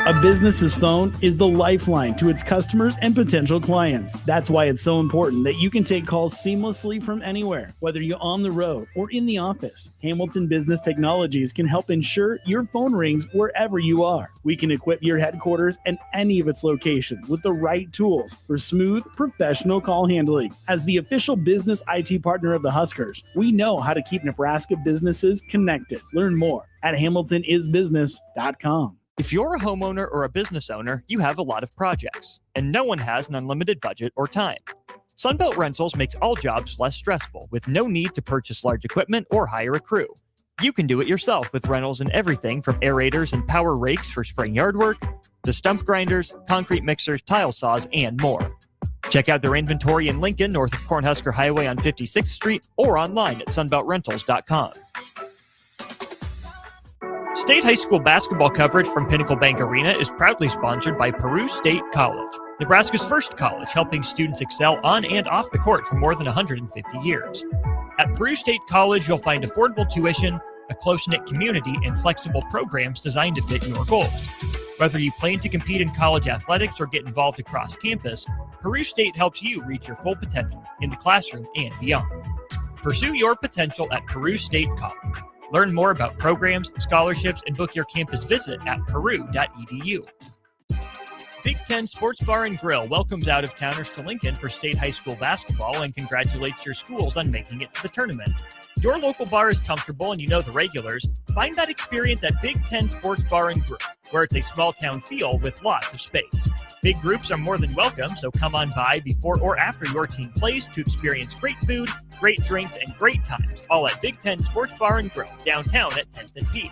A business's phone is the lifeline to its customers and potential clients. That's why it's so important that you can take calls seamlessly from anywhere, whether you're on the road or in the office. Hamilton Business Technologies can help ensure your phone rings wherever you are. We can equip your headquarters and any of its locations with the right tools for smooth, professional call handling. As the official business IT partner of the Huskers, we know how to keep Nebraska businesses connected. Learn more at hamiltonisbusiness.com. If you're a homeowner or a business owner, you have a lot of projects, and no one has an unlimited budget or time. Sunbelt Rentals makes all jobs less stressful with no need to purchase large equipment or hire a crew. You can do it yourself with rentals and everything from aerators and power rakes for spring yard work to stump grinders, concrete mixers, tile saws, and more. Check out their inventory in Lincoln, north of Cornhusker Highway on 56th Street, or online at sunbeltrentals.com. State high school basketball coverage from Pinnacle Bank Arena is proudly sponsored by Peru State College, Nebraska's first college helping students excel on and off the court for more than 150 years. At Peru State College, you'll find affordable tuition, a close-knit community, and flexible programs designed to fit your goals. Whether you plan to compete in college athletics or get involved across campus, Peru State helps you reach your full potential in the classroom and beyond. Pursue your potential at Peru State College. Learn more about programs, scholarships, and book your campus visit at peru.edu. Big Ten Sports Bar and Grill welcomes out-of-towners to Lincoln for state high school basketball and congratulates your schools on making it to the tournament. Your local bar is comfortable and you know the regulars. Find that experience at Big Ten Sports Bar and Grill, where it's a small-town feel with lots of space. Big groups are more than welcome, so come on by before or after your team plays to experience great food, great drinks, and great times, all at Big Ten Sports Bar and Grill, downtown at 10th and P.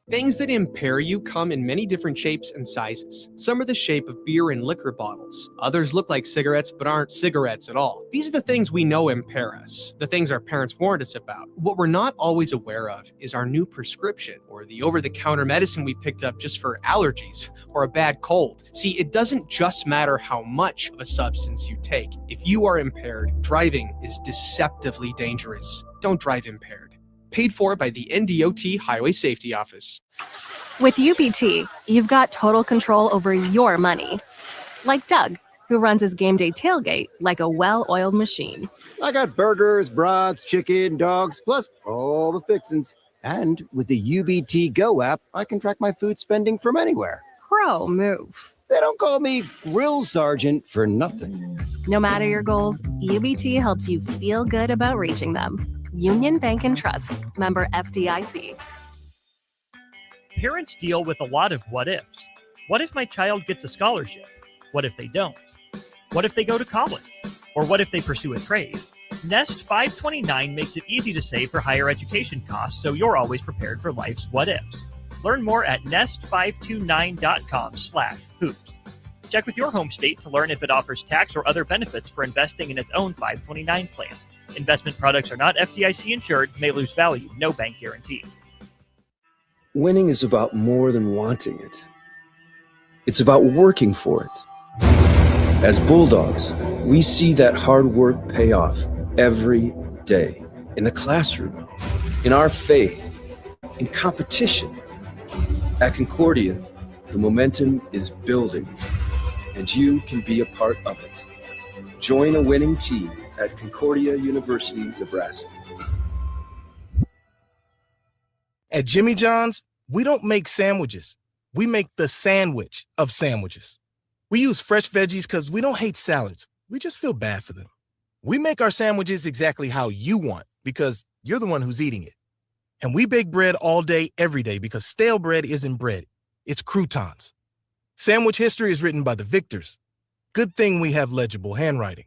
Things that impair you come in many different shapes and sizes. Some are the shape of beer and liquor bottles. Others look like cigarettes but aren't cigarettes at all. These are the things we know impair us, the things our parents warned us about. What we're not always aware of is our new prescription or the over-the-counter medicine we picked up just for allergies or a bad cold. See, it doesn't just matter how much of a substance you take. If you are impaired, driving is deceptively dangerous. Don't drive impaired. Paid for by the NDOT Highway Safety Office. With UBT, you've got total control over your money. Like Doug, who runs his game day tailgate like a well-oiled machine. I got burgers, brats, chicken, dogs, plus all the fixins. And with the UBT Go app, I can track my food spending from anywhere. Pro move. They don't call me Grill Sergeant for nothing. No matter your goals, UBT helps you feel good about reaching them. Union Bank and Trust, member FDIC. Parents deal with a lot of what-ifs. What if my child gets a scholarship? What if they don't? What if they go to college? Or what if they pursue a trade? Nest 529 makes it easy to save for higher education costs, so you're always prepared for life's what-ifs. Learn more at nest529.com/hoops. Check with your home state to learn if it offers tax or other benefits for investing in its own 529 plan. Investment products are not FDIC insured, may lose value, no bank guarantee. Winning is about more than wanting it. It's about working for it. As Bulldogs, we see that hard work pay off every day. In the classroom, in our faith, in competition. At Concordia, the momentum is building, and you can be a part of it. Join a winning team at Concordia University, Nebraska. At Jimmy John's, we don't make sandwiches. We make the sandwich of sandwiches. We use fresh veggies because we don't hate salads. We just feel bad for them. We make our sandwiches exactly how you want because you're the one who's eating it. And we bake bread all day, every day because stale bread isn't bread. It's croutons. Sandwich history is written by the victors. Good thing we have legible handwriting.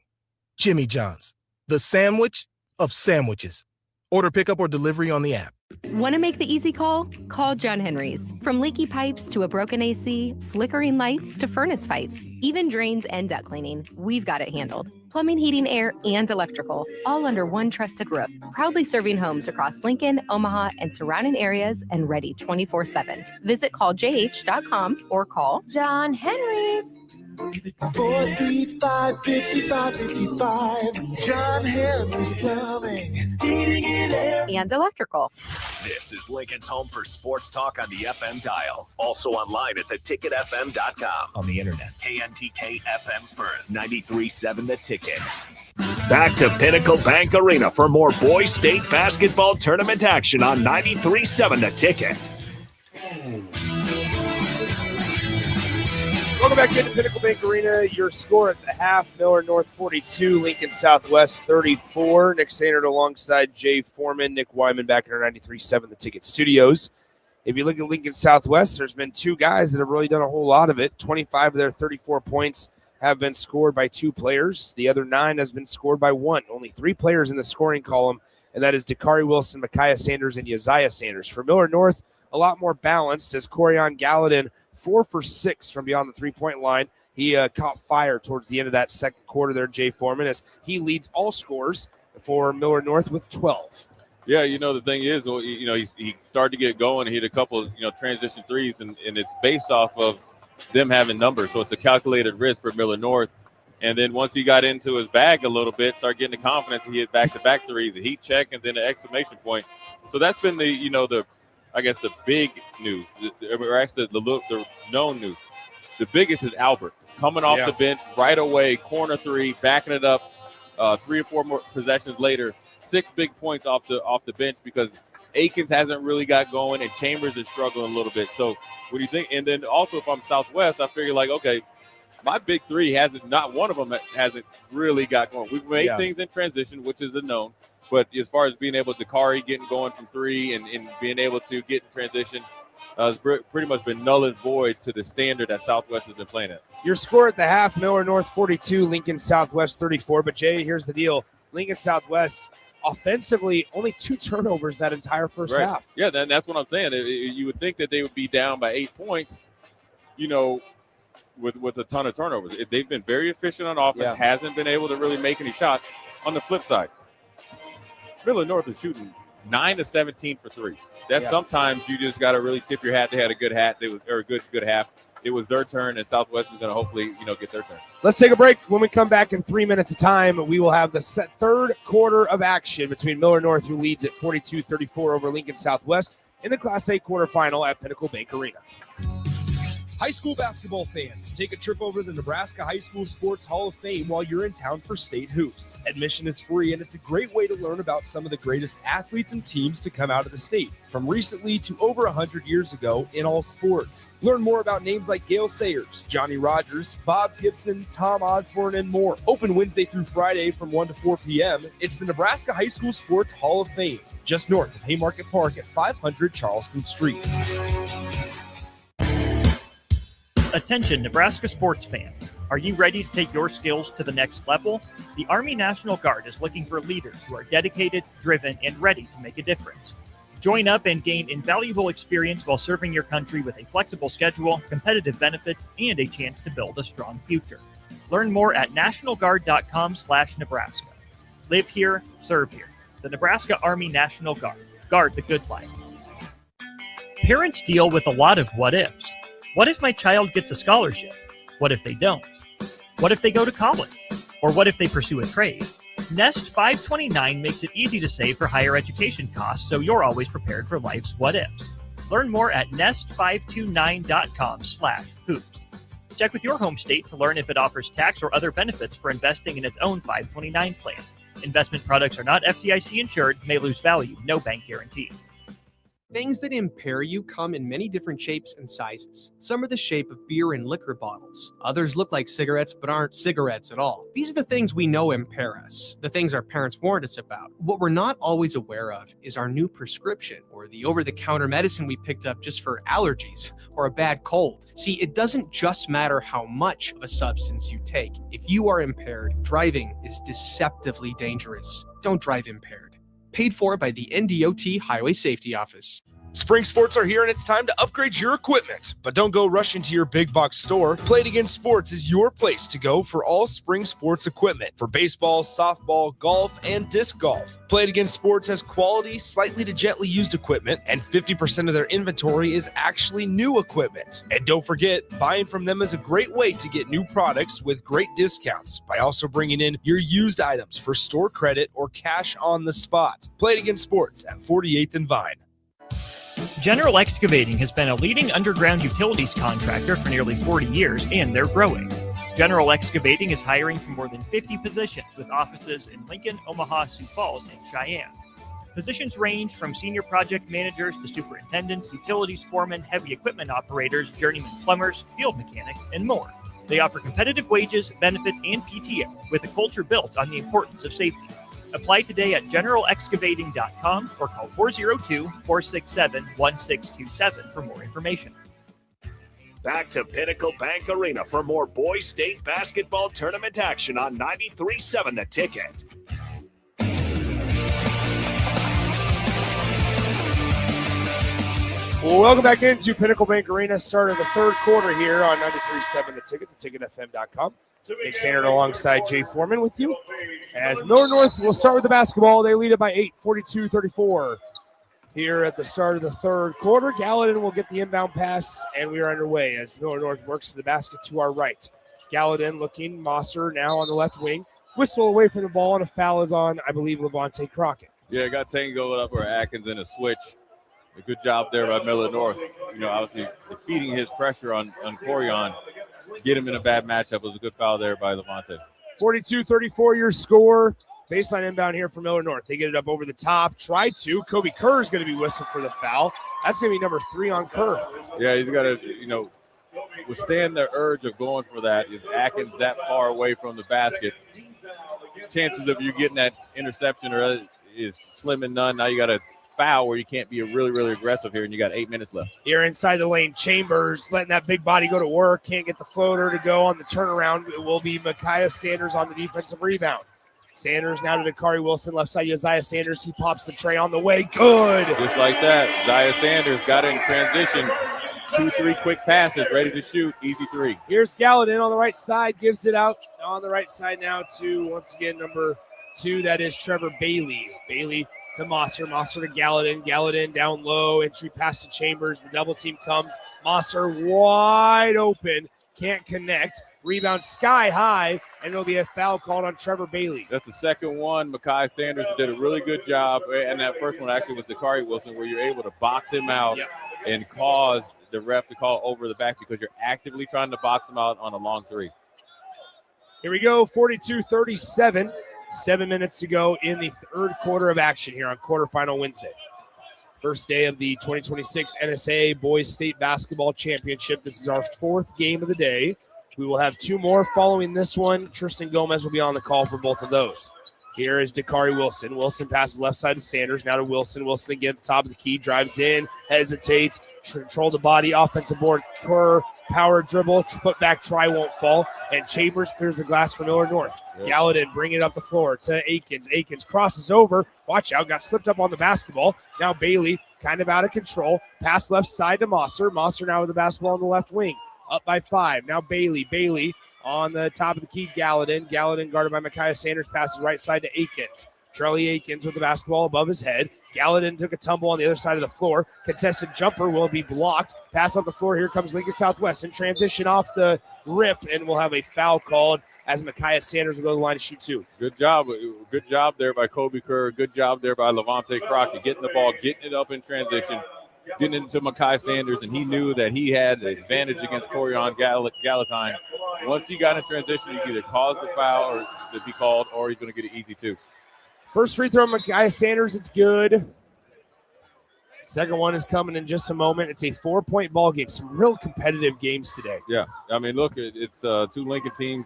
Jimmy John's, the sandwich of sandwiches. Order pickup or delivery on the app. Want to make the easy call? Call John Henry's. From leaky pipes to a broken AC, flickering lights to furnace fights, even drains and duct cleaning, we've got it handled. Plumbing, heating, air, and electrical, all under one trusted roof. Proudly serving homes across Lincoln, Omaha, and surrounding areas and ready 24/7. Visit calljh.com or call John Henry's. 435-5555. John Henry's Plumbing, Heating and Air, and Electrical. This is Lincoln's home for sports talk on the FM dial. Also online at theticketfm.com. On the internet. KNTK FM Firth, 93.7 The Ticket. Back to Pinnacle Bank Arena for more Boys State basketball tournament action on 93.7 The Ticket. Welcome back to Pinnacle Bank Arena. Your score at the half, Millard North 42, Lincoln Southwest 34. Nick Sainert alongside Jay Foreman, Nick Wyman back in our 93.7 The Ticket studios. If you look at Lincoln Southwest, there's been two guys that have really done a whole lot of it. 25 of their 34 points have been scored by two players. The other 9 has been scored by one. Only 3 players in the scoring column, and that is Dakari Wilson, Micaiah Sanders, and Uzziah Sanders. For Millard North, a lot more balanced as Corian Gallatin 4 for 6 from beyond the three-point line. He caught fire towards the end of that second quarter there, Jay Foreman, as he leads all scores for Millard North with 12. Yeah, the thing is, he started to get going. He hit a couple, transition threes, and it's based off of them having numbers. So it's a calculated risk for Millard North. And then once he got into his bag a little bit, started getting the confidence, he hit back-to-back threes, a heat check, and then an exclamation point. So that's been the big news, or actually the known news. The biggest is Albert coming off the bench right away, corner three, backing it up. 3 or 4 more possessions later, 6 big points off the bench because Aikens hasn't really got going, and Chambers is struggling a little bit. So what do you think? And then also if I'm Southwest, I figure like, okay, my big three not one of them hasn't really got going. We've made things in transition, which is a known. But as far as being able to, Dakari getting going from three and being able to get in transition, has pretty much been null and void to the standard that Southwest has been playing at. Your score at the half, Millard North 42, Lincoln Southwest 34. But, Jay, here's the deal. Lincoln Southwest, offensively, only 2 turnovers that entire first half. Yeah, that's what I'm saying. You would think that they would be down by 8 points, with a ton of turnovers. They've been very efficient on offense, hasn't been able to really make any shots. On the flip side, Millard North is shooting 9 to 17 for threes. That's sometimes you just got to really tip your hat. They had a good hat. Good half. It was their turn, and Southwest is going to hopefully, get their turn. Let's take a break. When we come back in 3 minutes of time, we will have the third quarter of action between Millard North, who leads at 42-34 over Lincoln Southwest, in the Class A quarterfinal at Pinnacle Bank Arena. High school basketball fans, take a trip over to the Nebraska High School Sports Hall of Fame while you're in town for state hoops. Admission is free, and it's a great way to learn about some of the greatest athletes and teams to come out of the state, from recently to over 100 years ago in all sports. Learn more about names like Gale Sayers, Johnny Rogers, Bob Gibson, Tom Osborne, and more. Open Wednesday through Friday from 1 to 4 p.m. It's the Nebraska High School Sports Hall of Fame, just north of Haymarket Park at 500 Charleston Street. Attention, Nebraska sports fans. Are you ready to take your skills to the next level? The Army National Guard is looking for leaders who are dedicated, driven, and ready to make a difference. Join up and gain invaluable experience while serving your country with a flexible schedule, competitive benefits, and a chance to build a strong future. Learn more at nationalguard.com/Nebraska. Live here, serve here. The Nebraska Army National Guard. Guard the good life. Parents deal with a lot of what-ifs. What if my child gets a scholarship? What if they don't? What if they go to college? Or what if they pursue a trade? Nest 529 makes it easy to save for higher education costs, so you're always prepared for life's what-ifs. Learn more at nest529.com/hoops. Check with your home state to learn if it offers tax or other benefits for investing in its own 529 plan. Investment products are not FDIC insured, may lose value, no bank guarantee. Things that impair you come in many different shapes and sizes. Some are the shape of beer and liquor bottles. Others look like cigarettes but aren't cigarettes at all. These are the things we know impair us, the things our parents warned us about. What we're not always aware of is our new prescription, or the over-the-counter medicine we picked up just for allergies or a bad cold. See, it doesn't just matter how much of a substance you take. If you are impaired, driving is deceptively dangerous. Don't drive impaired. Paid for by the NDOT Highway Safety Office. Spring sports are here, and it's time to upgrade your equipment. But don't go rushing to your big box store. Play It Again Sports is your place to go for all spring sports equipment for baseball, softball, golf, and disc golf. Play It Again Sports has quality, slightly to gently used equipment, and 50% of their inventory is actually new equipment. And don't forget, buying from them is a great way to get new products with great discounts by also bringing in your used items for store credit or cash on the spot. Play It Again Sports at 48th and Vine. General Excavating has been a leading underground utilities contractor for nearly 40 years, and they're growing. General Excavating is hiring for more than 50 positions with offices in Lincoln, Omaha, Sioux Falls, and Cheyenne. Positions range from senior project managers to superintendents, utilities foremen, heavy equipment operators, journeyman plumbers, field mechanics, and more. They offer competitive wages, benefits, and PTO with a culture built on the importance of safety. Apply today at generalexcavating.com or call 402-467-1627 for more information. Back to Pinnacle Bank Arena for more Boys State basketball tournament action on 93.7 The Ticket. Well, welcome back into Pinnacle Bank Arena. Start of the third quarter here on 93.7 The Ticket, theticketfm.com. Nick Sanders alongside Jay Foreman with you. As Millard North will start with the basketball. They lead it by 8, 42-34. Here at the start of the third quarter, Gallatin will get the inbound pass, and we are underway as Millard North works to the basket to our right. Gallatin looking, Mosser now on the left wing. Whistle away from the ball, and a foul is on, I believe, Levante Crockett. Yeah, got Tango up for Atkins in a switch. A good job there by Millard North. Obviously defeating his pressure on Corion. Get him in a bad matchup. It was a good foul there by Levante. 42-34 your score. Baseline inbound here for Millard North. They get it up over the top. Try to. Kobe Kerr is going to be whistled for the foul. That's going to be number 3 on Kerr. Yeah, he's got to, withstand the urge of going for that. Is Atkins that far away from the basket? Chances of you getting that interception is slim and none. Now you got to foul where you can't be really, really aggressive here, and you got 8 minutes left. Here inside the lane, Chambers letting that big body go to work. Can't get the floater to go on the turnaround. It will be Micaiah Sanders on the defensive rebound. Sanders now to Dakari Wilson, left side, Uzziah Sanders. He pops the tray on the way. Good. Just like that, Uzziah Sanders got in transition. 2-3 quick passes, ready to shoot. Easy 3. Here's Gallatin on the right side, gives it out on the right side now to, once again, number 2. That is Trevor Bailey. Bailey to Mosser. Mosser to Gallatin. Gallatin down low. Entry pass to Chambers. The double team comes. Mosser wide open. Can't connect. Rebound sky high, and it'll be a foul called on Trevor Bailey. That's the second one. Micaiah Sanders did a really good job. And that first one actually was Dakari Wilson, where you're able to box him out and cause the ref to call over the back because you're actively trying to box him out on a long 3. Here we go, 42-37. 7 minutes to go in the third quarter of action here on quarterfinal Wednesday. First day of the 2026 NSAA Boys State Basketball Championship. This is our 4th game of the day. We will have 2 more following this one. Tristan Gomez will be on the call for both of those. Here is Dakari Wilson. Wilson passes left side to Sanders. Now to Wilson. Wilson again at the top of the key. Drives in. Hesitates. Control the body. Offensive board. Kerr. Power dribble. Put back. Try won't fall. And Chambers clears the glass for Millard North. Yep. Gallatin bringing it up the floor to Akins. Akins crosses over. Watch out. Got slipped up on the basketball. Now Bailey kind of out of control. Pass left side to Mosser. Mosser now with the basketball on the left wing. Up by 5. Now Bailey. Bailey on the top of the key, Gallatin. Gallatin guarded by Micaiah Sanders. Passes right side to Akins. Trelly Akins with the basketball above his head. Gallatin took a tumble on the other side of the floor. Contested jumper will be blocked. Pass off the floor. Here comes Lincoln Southwest in transition off the rip, and we'll have a foul called as Micaiah Sanders will go to the line to shoot 2. Good job. Good job there by Kobe Kerr. Good job there by Levante Crockett. Getting the ball, getting it up in transition, getting into Micaiah Sanders, and he knew that he had the advantage against Corian Gallatin. Once he got in transition, he's either caused the foul or to be called, or he's going to get an easy 2. First free throw, Micaiah Sanders. It's good. Second one is coming in just a moment. It's a 4-point ball game. Some real competitive games today. Yeah. I mean, look, it's 2 Lincoln teams.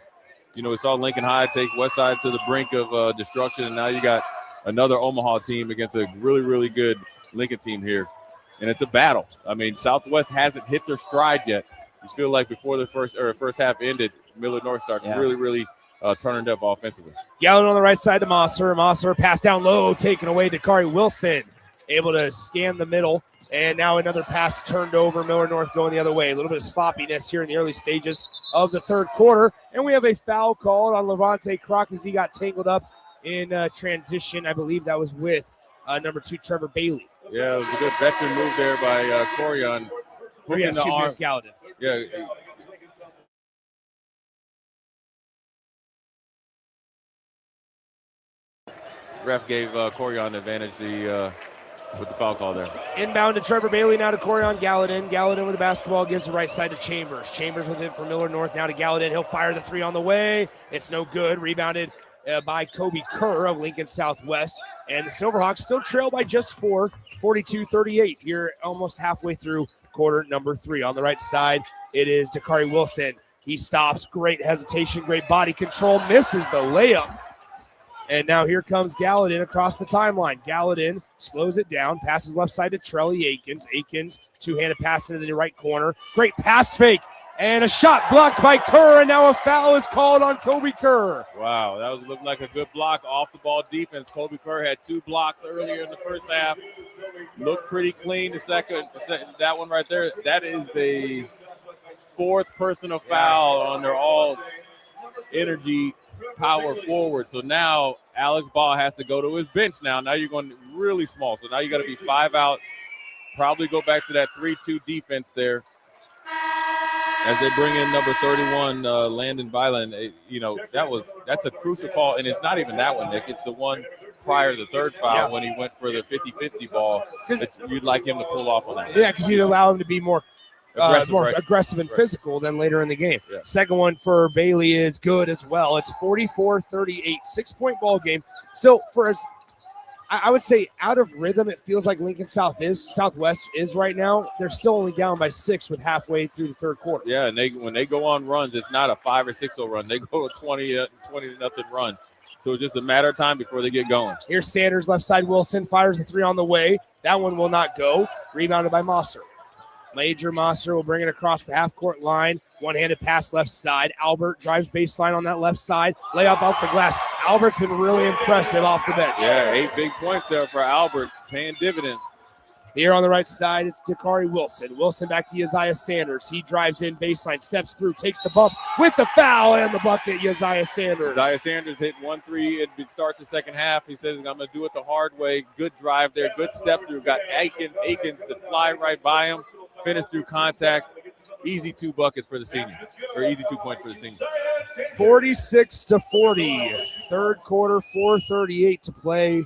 We saw Lincoln High take Westside to the brink of destruction, and now you got another Omaha team against a really, really good Lincoln team here. And it's a battle. I mean, Southwest hasn't hit their stride yet. You feel like before the first half ended, Millard North started really turning up offensively. Gallatin on the right side to Mosser. Mosser pass down low, taken away to Dakari Wilson. Able to scan the middle, and now another pass turned over. Millard North going the other way. A little bit of sloppiness here in the early stages of the third quarter, and we have a foul called on Levante Crock as he got tangled up in transition. I believe that was with number 2, Trevor Bailey. Yeah, it was a good veteran move there by Corian. Hooking the arm. Gallatin. Yeah. Ref gave Corian the advantage with the foul call there. Inbound to Trevor Bailey, now to Corian Gallatin. Gallatin with the basketball, gives the right side to Chambers. Chambers with it for Millard North, now to Gallatin. He'll fire the 3 on the way. It's no good. Rebounded by Kobe Kerr of Lincoln Southwest. And the Silverhawks still trail by just 4, 42-38. Here almost halfway through quarter number 3. On the right side, it is Dakari Wilson. He stops. Great hesitation, great body control. Misses the layup. And now here comes Gallatin across the timeline. Gallatin slows it down, passes left side to Trelly Akins. Akins, 2-handed pass into the right corner. Great pass fake, and a shot blocked by Kerr, and now a foul is called on Kobe Kerr. Wow, that looked like a good block, off-the-ball defense. Kobe Kerr had 2 blocks earlier in the first half. Looked pretty clean the second. That one right there, that is the 4th personal foul on their all-energy power forward. So now Alex Ball has to go to his bench now. Now you're going really small. So now you got to be 5 out. Probably go back to that 3-2 defense there. As they bring in number 31, Landon Byland. That's a crucial call. And it's not even that one, Nick. It's the one prior to the third foul when he went for the 50-50 ball that you'd like him to pull off on that. Yeah, because you'd allow him to be more more aggressive and physical than later in the game. Yeah. Second one for Bailey is good as well. It's 44-38, 6-point ball game. So for us, I would say out of rhythm, it feels like Lincoln Southwest is right now. They're still only down by 6 with halfway through the third quarter. Yeah, and when they go on runs, it's not a 5 or 6-0 run. They go a 20-0 run. So it's just a matter of time before they get going. Here's Sanders, left side. Wilson fires the three on the way. That one will not go. Rebounded by Mosser. Major Mosser will bring it across the half-court line. One-handed pass left side. Albert drives baseline on that left side. Layup off the glass. Albert's been really impressive off the bench. Yeah, 8 big points there for Albert, paying dividends. Here on the right side, it's Dakari Wilson. Wilson back to Uzziah Sanders. He drives in baseline, steps through, takes the bump with the foul and the bucket, Uzziah Sanders. Uzziah Sanders hit 1-3 at start the second half. He says, I'm going to do it the hard way. Good drive there, good step through. Got Akins to fly right by him, finish through contact. Easy 2 buckets for the senior, or easy 2 points for the senior. 46-40. Third quarter, 4:38 to play.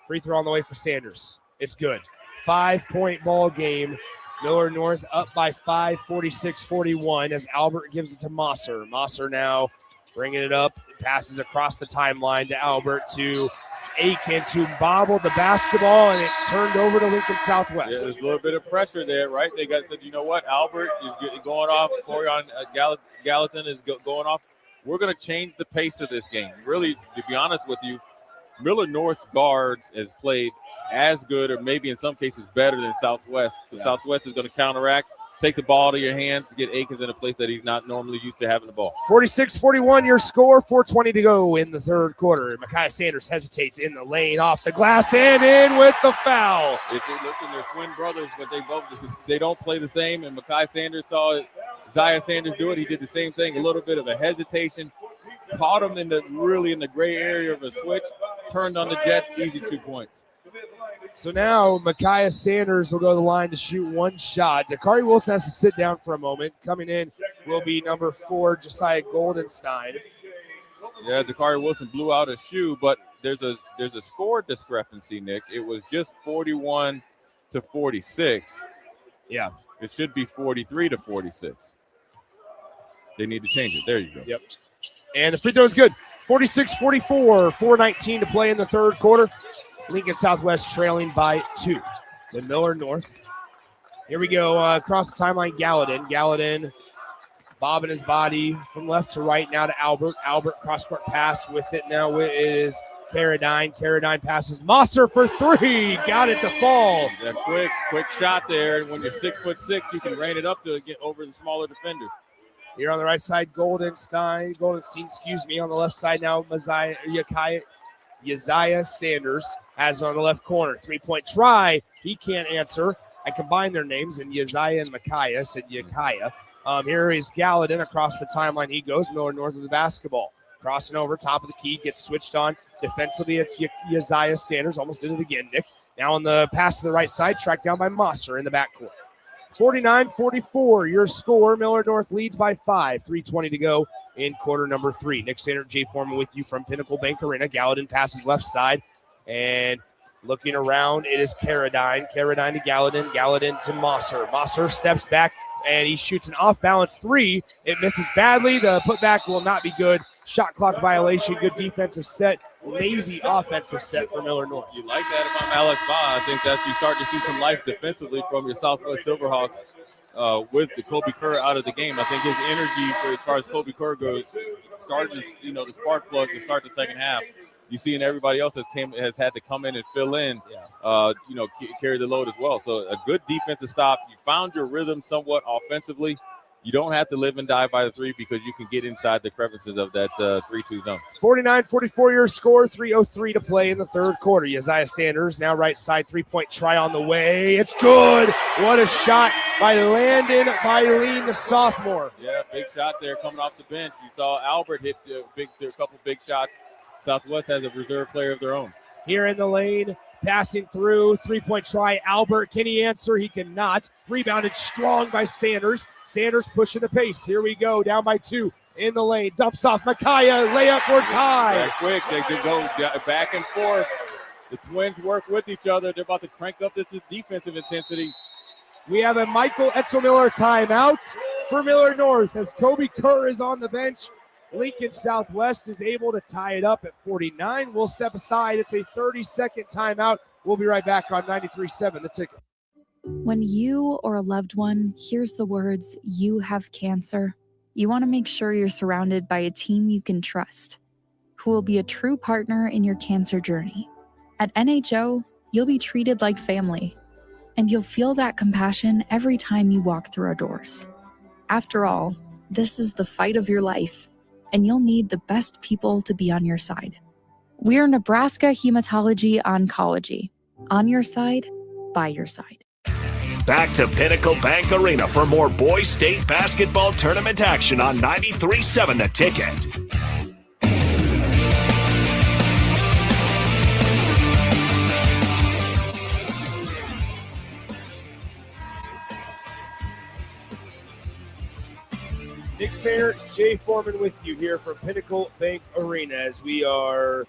Free throw on the way for Sanders. It's good. 5-point ball game. Millard North up by 5, 46-41 as Albert gives it to Mosser. Mosser now bringing it up. It passes across the timeline to Albert to Akins, who bobbled the basketball, and it's turned over to Lincoln Southwest. Yeah, there's a little bit of pressure there, right? They said, you know what? Albert is going off. Corian Gallatin is going off. We're going to change the pace of this game. Really, to be honest with you, Millard North's guards has played as good or maybe in some cases better than Southwest. So Southwest is going to counteract, take the ball to your hands, get Akins in a place that he's not normally used to having the ball. 46-41 your score, 4:20 to go in the third quarter. Micaiah Sanders hesitates in the lane, off the glass, and in with the foul. Listen, they're twin brothers, but they don't play the same, and Micaiah Sanders saw Uzziah Sanders do it. He did the same thing, a little bit of a hesitation. Caught him in the gray area of a switch, turned on the Jets, easy 2 points. So now Micaiah Sanders will go to the line to shoot one shot. Dakari Wilson has to sit down for a moment. Coming in will be number 4, Josiah Goldenstein. Yeah, Dakari Wilson blew out a shoe, but there's a score discrepancy, Nick. It was just 41-46. Yeah. It should be 43-46. They need to change it. There you go. Yep. And the free throw is good. 46-44, 4:19 to play in the third quarter. Lincoln Southwest trailing by 2 to Millard North. Here we go across the timeline, Gallatin bobbing his body from left to right now to Albert. Albert cross-court pass with it now is Carradine. Carradine passes Mosser for 3. Got it to fall. Yeah, quick shot there. When you're 6'6", you can rein it up to get over the smaller defender. Here on the right side, Goldenstein, on the left side now, Uzziah Sanders has on the left corner. 3-point try. He can't answer. I combined their names, and Uzziah and Micaiah said Yakaya. Here is Gallatin across the timeline. He goes Millard North of the basketball. Crossing over, top of the key, gets switched on. Defensively, it's Uzziah Sanders. Almost did it again, Nick. Now on the pass to the right side, tracked down by Mosser in the backcourt. 49-44, your score. Millard North leads by 5. 3:20 to go in quarter number 3. Nick Sander, Jay Foreman with you from Pinnacle Bank Arena. Gallatin passes left side, and looking around, it is Carradine. Carradine to Gallatin. Gallatin to Mosser. Mosser steps back, and he shoots an off-balance 3. It misses badly. The putback will not be good. Shot clock violation. Good defensive set. Lazy offensive set for Millard North. You like that if I'm Alex Baugh. I think that you start to see some life defensively from your Southwest Silverhawks with the Kobe Kerr out of the game. I think his energy for as far as Kobe Kerr goes started to, the spark plug to start the second half. You see, and everybody else has had to come in and fill in, carry the load as well. So a good defensive stop. You found your rhythm somewhat offensively. You don't have to live and die by the 3 because you can get inside the crevices of that 3-2 zone. 49-44 your score, 3:03 to play in the third quarter. Uzziah Sanders now right side, 3-point try on the way. It's good. What a shot by Landon Mylene, the sophomore. Yeah, big shot there coming off the bench. You saw Albert hit a couple big shots. Southwest has a reserve player of their own. Here in the lane, passing through, 3-point try. Albert, can he answer? He cannot. Rebounded strong by Sanders. Sanders pushing the pace. Here we go, down by 2 in the lane. Dumps off Micaiah, layup or tie. Very quick, they could go back and forth. The Twins work with each other. They're about to crank up this defensive intensity. We have a Michael Etzelmiller timeout for Millard North as Kobe Kerr is on the bench. Lincoln Southwest is able to tie it up at 49. We'll step aside. It's a 30-second timeout. We'll be right back on 93.7 The Ticket. When you or a loved one hears the words, "You have cancer," you want to make sure you're surrounded by a team you can trust, who will be a true partner in your cancer journey. At NHO, you'll be treated like family, and you'll feel that compassion every time you walk through our doors. After all, this is the fight of your life, and you'll need the best people to be on your side. We're Nebraska Hematology Oncology. On your side, by your side. Back to Pinnacle Bank Arena for more boys state basketball tournament action on 93.7 The Ticket. Nick Sayer, Jay Foreman with you here from Pinnacle Bank Arena as we are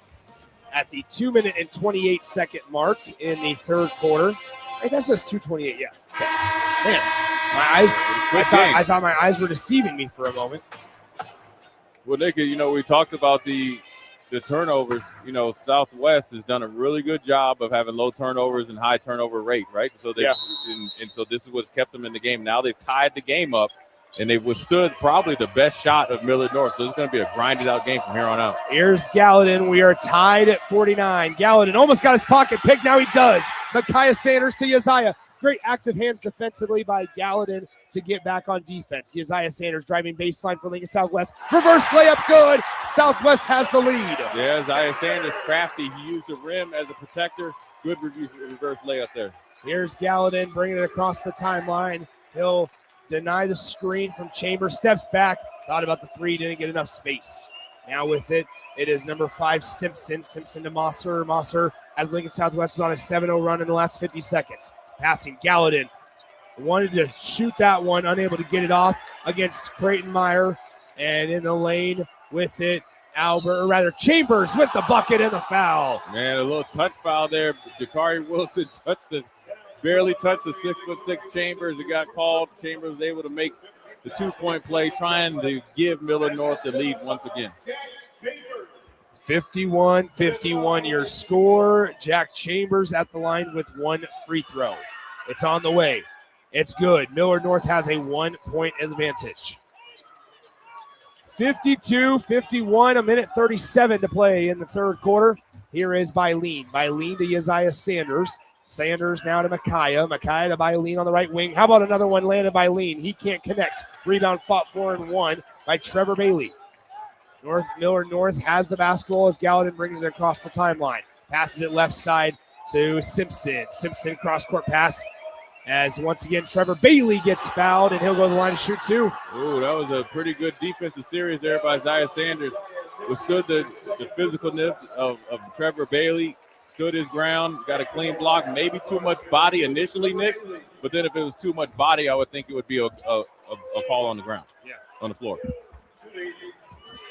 at the 2-minute and 28-second mark in the third quarter. I guess that's 2:28, yeah. Okay. Man, my eyes, I thought my eyes were deceiving me for a moment. Well, Nick, we talked about the turnovers. Southwest has done a really good job of having low turnovers and high turnover rate, right? So so this is what's kept them in the game. Now they've tied the game up, and they've withstood probably the best shot of Millard North. So it's going to be a grinded-out game from here on out. Here's Gallatin. We are tied at 49. Gallatin almost got his pocket picked. Now he does. Micaiah Sanders to Uzziah. Great active hands defensively by Gallatin to get back on defense. Uzziah Sanders driving baseline for Lincoln Southwest. Reverse layup good. Southwest has the lead. Yeah, Uzziah Sanders crafty. He used the rim as a protector. Good reverse layup there. Here's Gallatin bringing it across the timeline. He'll deny the screen from Chambers. Steps back. Thought about the three. Didn't get enough space. Now with it, it is number 5, Simpson. Simpson to Mosser. Mosser as Lincoln Southwest is on a 7-0 run in the last 50 seconds. Passing Gallatin. Wanted to shoot that one. Unable to get it off against Creighton Meyer. And in the lane with it, Chambers with the bucket and the foul. Man, a little touch foul there. Dakari Wilson barely touched the 6'6" Chambers. It got called. Chambers was able to make the 2-point play, trying to give Millard North the lead once again. 51-51 your score. Jack Chambers at the line with one free throw. It's on the way. It's good. Millard North has a 1-point advantage. 52-51, a minute 37 to play in the third quarter. Here is Bylene. Bylene to Uzziah Sanders. Sanders now to Micaiah. Micaiah to Bylene on the right wing. How about another one landed by Bylene? He can't connect. Rebound fought for and won by Trevor Bailey. Millard North has the basketball as Gallatin brings it across the timeline. Passes it left side to Simpson. Simpson cross-court pass as once again Trevor Bailey gets fouled and he'll go to the line to shoot two. Ooh, that was a pretty good defensive series there by Uzziah Sanders. Withstood the physicalness of Trevor Bailey. Stood his ground, got a clean block, maybe too much body initially, Nick. But then if it was too much body, I would think it would be a call on the ground, on the floor.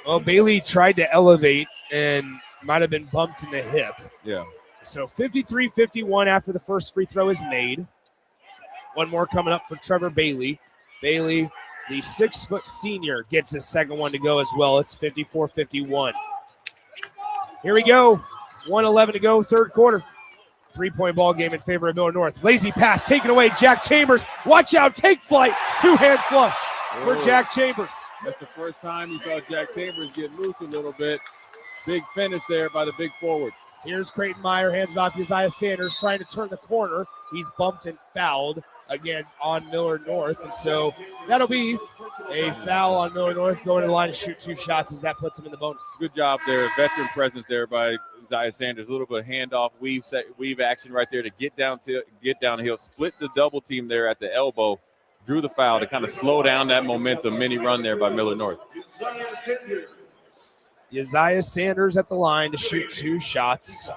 Well, Bailey tried to elevate and might have been bumped in the hip. Yeah. So 53-51 after the first free throw is made. One more coming up for Trevor Bailey. Bailey, the 6-foot senior, gets his second one to go as well. It's 54-51. Here we go. 1:11 to go, third quarter. 3-point ball game in favor of Millard North. Lazy pass taken away. Jack Chambers. Watch out. Take flight. Two-hand flush for Jack Chambers. That's the first time you saw Jack Chambers get loose a little bit. Big finish there by the big forward. Here's Creighton Meyer. Hands it off to Uzziah Sanders trying to turn the corner. He's bumped and fouled again on Millard North. And so that'll be a foul on Millard North, going to the line to shoot 2 shots as that puts him in the bonus. Good job there. Veteran presence there by Uzziah Sanders. A little bit of handoff, weave action right there to get downhill. Split the double team there at the elbow. Drew the foul to kind of slow down that momentum mini run there by Millard North. Uzziah Sanders at the line to shoot 2 shots.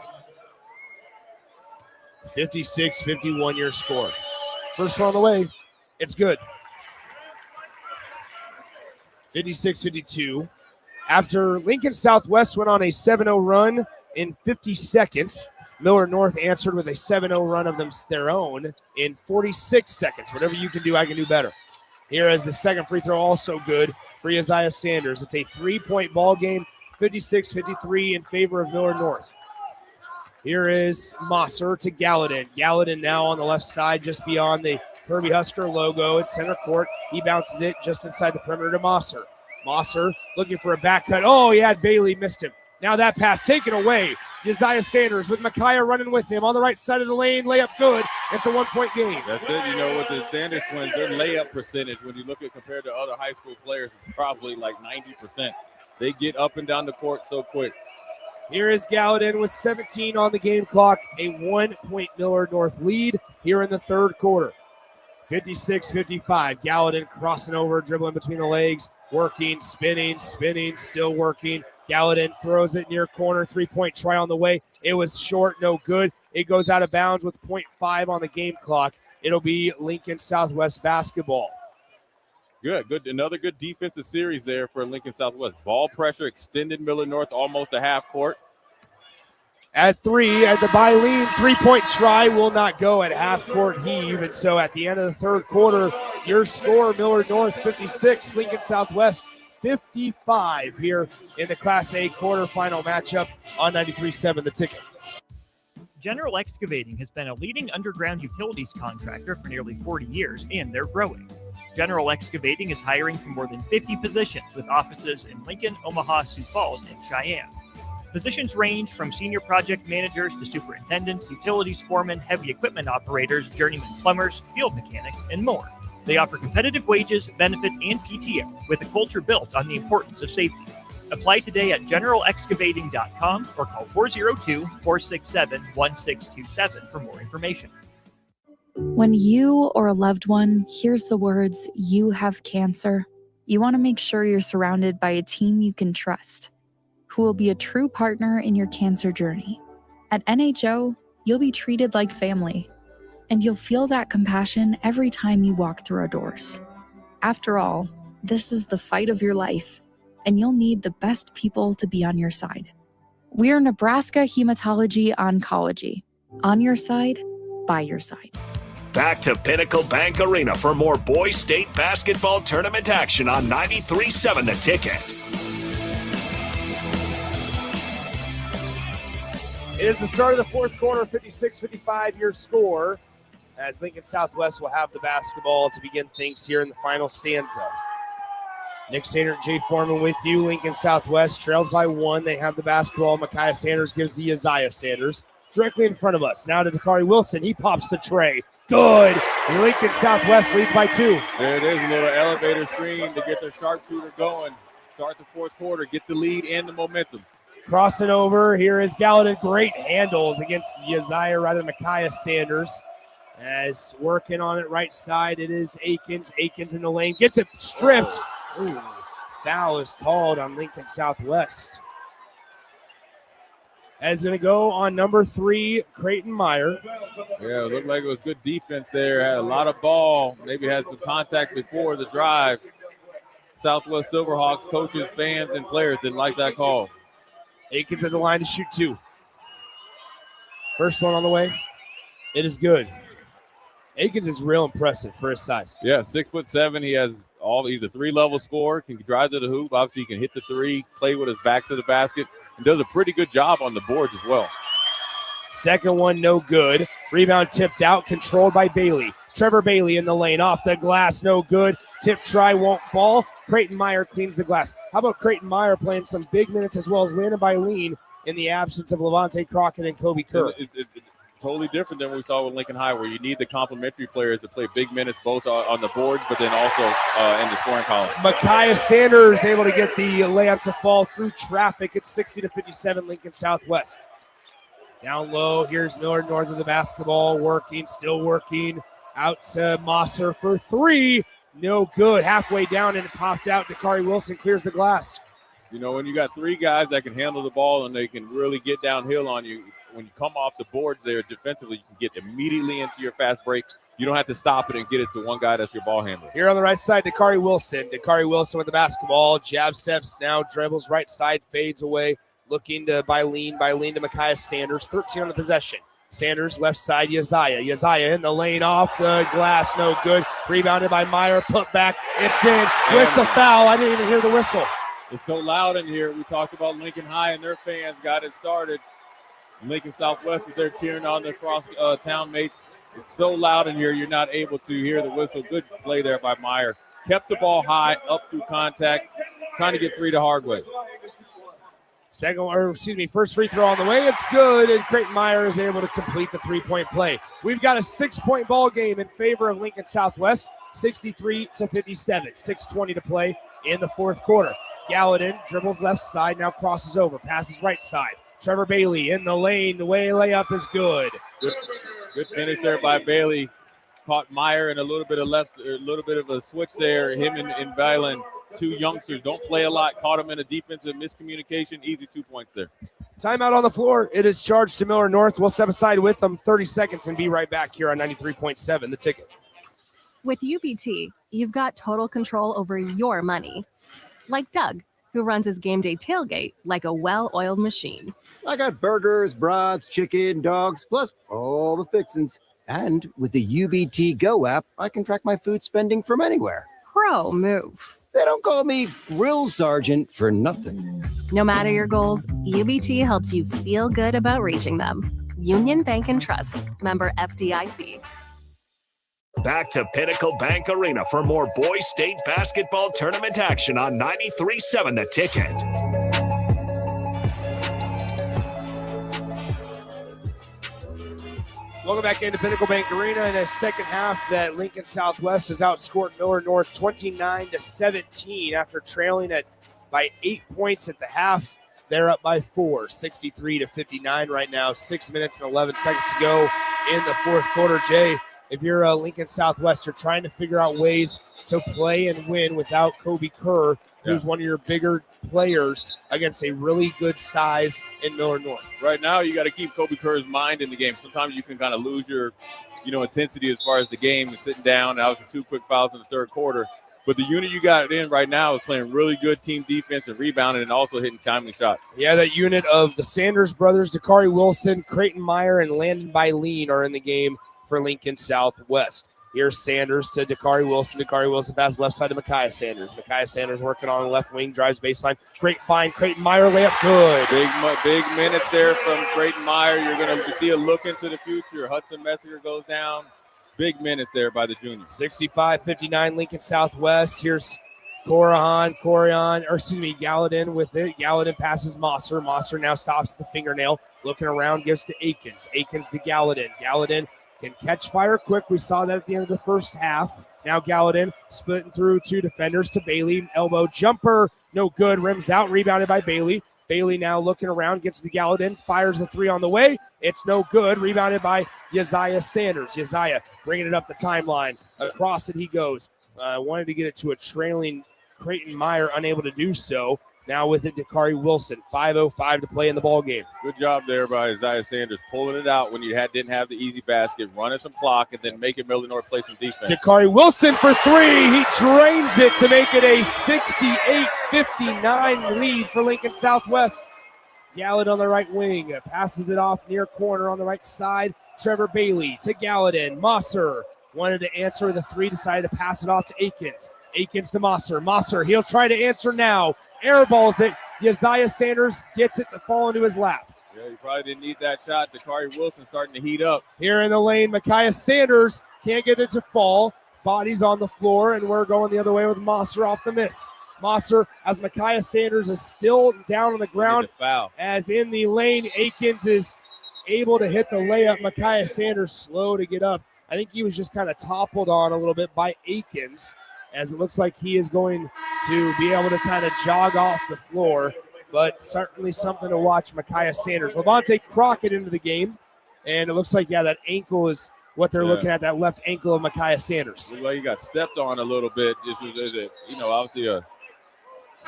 56-51 your score. First one on the way. It's good. 56-52. After Lincoln Southwest went on a 7-0 run in 50 seconds, Millard North answered with a 7-0 run of their own in 46 seconds. Whatever you can do, I can do better. Here is the second free throw, also good for Isaiah Sanders. It's a 3-point ball game, 56-53 in favor of Millard North. Here is Mosser to Gallatin. Gallatin now on the left side, just beyond the Herbie Husker logo at center court. He bounces it just inside the perimeter to Mosser. Mosser looking for a back cut. Oh, he had Bailey, missed him. Now that pass taken away. Isaiah Sanders with Micaiah running with him on the right side of the lane. Layup good. It's a 1-point game. That's it. You know, with the Sanders twins, their layup percentage, when you look at compared to other high school players, is probably like 90%. They get up and down the court so quick. Here is Gallatin with 17 on the game clock. A 1-point Millard North lead here in the third quarter. 56-55. Gallatin crossing over, dribbling between the legs, working, spinning, still working. Gallatin throws it near corner. 3-point try on the way. It was short, no good. It goes out of bounds with 0.5 on the game clock. It'll be Lincoln Southwest basketball. Good. Another good defensive series there for Lincoln Southwest. Ball pressure extended Millard North almost a half court. At 3, at the Bylene 3-point try will not go at half court heave. And so at the end of the third quarter, your score, Millard North 56, Lincoln Southwest 55 here in the Class A quarterfinal matchup on 93.7 The Ticket. General Excavating has been a leading underground utilities contractor for nearly 40 years, and they're growing. General Excavating is hiring for more than 50 positions with offices in Lincoln, Omaha, Sioux Falls, and Cheyenne. Positions range from senior project managers to superintendents, utilities foremen, heavy equipment operators, journeyman plumbers, field mechanics, and more. They offer competitive wages, benefits, and PTO with a culture built on the importance of safety. Apply today at generalexcavating.com or call 402-467-1627 for more information. When you or a loved one hears the words, "You have cancer," you want to make sure you're surrounded by a team you can trust, who will be a true partner in your cancer journey. At NHO, you'll be treated like family, and you'll feel that compassion every time you walk through our doors. After all, this is the fight of your life, and you'll need the best people to be on your side. We're Nebraska Hematology Oncology. On your side, by your side. Back to Pinnacle Bank Arena for more Boys State basketball tournament action on 93.7 The Ticket. It is the start of the fourth quarter, 56-55 your score, as Lincoln Southwest will have the basketball to begin things here in the final stanza. Nick Sainer and Jay Foreman with you. Lincoln Southwest trails by 1. They have the basketball. Micaiah Sanders gives to Isaiah Sanders directly in front of us. Now to Dakari Wilson. He pops the tray. Good. And Lincoln Southwest leads by 2. There it is, a little elevator screen to get their sharpshooter going. Start the fourth quarter, get the lead and the momentum. Crossing over, here is Gallatin. Great handles against Micaiah Sanders. As working on it right side, it is Akins. Akins in the lane, gets it stripped. Ooh, foul is called on Lincoln Southwest. As going to go on number 3, Creighton Meyer. Yeah, it looked like it was good defense there. Had a lot of ball. Maybe had some contact before the drive. Southwest Silverhawks coaches, fans, and players didn't like that call. Akins at the line to shoot 2. First one on the way. It is good. Akins is real impressive for his size. Yeah, 6'7". He's a 3-level scorer, can drive to the hoop. Obviously, he can hit the 3, play with his back to the basket, and does a pretty good job on the boards as well. Second one, no good. Rebound tipped out, controlled by Bailey. Trevor Bailey in the lane, off the glass, no good. Tip try won't fall. Creighton Meyer cleans the glass. How about Creighton Meyer playing some big minutes as well as Landon Bylene in the absence of Levante Crockett and Kobe Kerr? It's totally different than what we saw with Lincoln High, where you need the complementary players to play big minutes both on the boards but then also in the scoring column. Micaiah Sanders able to get the layup to fall through traffic. It's 60-57 Lincoln Southwest. Down low, here's Millard North of the basketball, still working. Out to Mosser for 3. No good. Halfway down and it popped out. Dakari Wilson clears the glass. You know, when you got 3 guys that can handle the ball and they can really get downhill on you, when you come off the boards there defensively, you can get immediately into your fast break. You don't have to stop it and get it to one guy that's your ball handler. Here on the right side, Dakari Wilson. Dakari Wilson with the basketball. Jab steps now, dribbles right side, fades away. looking to by lean to Micaiah Sanders. 13 on the possession. Sanders left side, Yaziah in the lane, off the glass, no good. Rebounded by Meyer, put back, it's in with the foul. I didn't even hear the whistle. It's so loud in here. We talked about Lincoln High and their fans got it started. Lincoln Southwest is there cheering on their town mates. It's so loud in here, you're not able to hear the whistle. Good play there by Meyer. Kept the ball high, up through contact, trying to get free the hard way. First free throw on the way. It's good, and Creighton Meyer is able to complete the three-point play. We've got a 6-point ball game in favor of Lincoln Southwest, 63-57. 6:20 to play in the fourth quarter. Gallatin dribbles left side, now crosses over, passes right side. Trevor Bailey in the lane. The way layup is good. Good finish there by Bailey. Caught Meyer in a little bit of a switch there. Him and Byland, two youngsters, don't play a lot. Caught him in a defensive miscommunication. Easy 2 points there. Timeout on the floor. It is charged to Millard North. We'll step aside with them 30 seconds and be right back here on 93.7 The Ticket. With UBT, you've got total control over your money. Like Doug, who runs his game day tailgate like a well-oiled machine. I got burgers, brats, chicken, dogs, plus all the fixins. And with the UBT Go app, I can track my food spending from anywhere. Pro move. They don't call me Grill Sergeant for nothing. No matter your goals, UBT helps you feel good about reaching them. Union Bank and Trust. Member FDIC. Back to Pinnacle Bank Arena for more Boys State basketball tournament action on 93.7 The Ticket. Welcome back into Pinnacle Bank Arena in a second half that Lincoln Southwest has outscored Millard North 29-17 after trailing by 8 points at the half. They're up by 4, 63-59 right now. 6 minutes and 11 seconds to go in the fourth quarter. Jay, if you're a Lincoln Southwest, you're trying to figure out ways to play and win without Kobe Kerr, who's one of your bigger players against a really good size in Millard North. Right now, you got to keep Kobe Kerr's mind in the game. Sometimes you can kind of lose your, intensity as far as the game and sitting down. That was 2 quick fouls in the third quarter. But the unit you got in right now is playing really good team defense and rebounding and also hitting timely shots. Yeah, that unit of the Sanders brothers, Dakari Wilson, Creighton Meyer, and Landon Byleen are in the game for Lincoln Southwest. Here's Sanders to Dakari Wilson. Dakari Wilson pass left side to Micaiah Sanders. Micaiah Sanders working on the left wing, drives baseline. Great find. Creighton Meyer layup good. Big minutes there from Creighton Meyer. You're going to see a look into the future. Hudson Messinger goes down. Big minutes there by the junior. 65-59 Lincoln Southwest. Here's Gallatin with it. Gallatin passes Mosser. Mosser now stops at the fingernail. Looking around, gives to Akins. Akins to Gallatin. Gallatin can catch fire quick. We saw that at the end of the first half. Now Gallatin splitting through two defenders to Bailey. Elbow jumper, no good. Rims out, rebounded by Bailey. Bailey now looking around, gets to Gallatin, fires the three on the way. It's no good. Rebounded by Yaziah Sanders. Yaziah bringing it up the timeline. Across it he goes. Wanted to get it to a trailing Creighton Meyer, unable to do so. Now with it, Dakari Wilson. 5:05 to play in the ball game. Good job there by Isaiah Sanders, pulling it out when you didn't have the easy basket, running some clock, and then making Millard North play some defense. Dakari Wilson for three. He drains it to make it a 68-59 lead for Lincoln Southwest. Gallatin on the right wing. Passes it off near corner on the right side. Trevor Bailey to Gallatin. Mosser wanted to answer the three, decided to pass it off to Akins. Akins to Mosser. Mosser, he'll try to answer now. Airballs it. Yaziah Sanders gets it to fall into his lap. Yeah, you probably didn't need that shot. Dakari Wilson starting to heat up. Here in the lane, Micaiah Sanders can't get it to fall. Bodies on the floor, and we're going the other way with Mosser off the miss. Mosser, as Micaiah Sanders is still down on the ground. Foul. As in the lane, Akins is able to hit the layup. Micaiah Sanders slow to get up. I think he was just kind of toppled on a little bit by Akins, as it looks like he is going to be able to kind of jog off the floor, but certainly something to watch. Micaiah Sanders. Levante Crockett into the game, and it looks like, that ankle is what they're looking at, that left ankle of Micaiah Sanders. Well, he got stepped on a little bit. This is, obviously a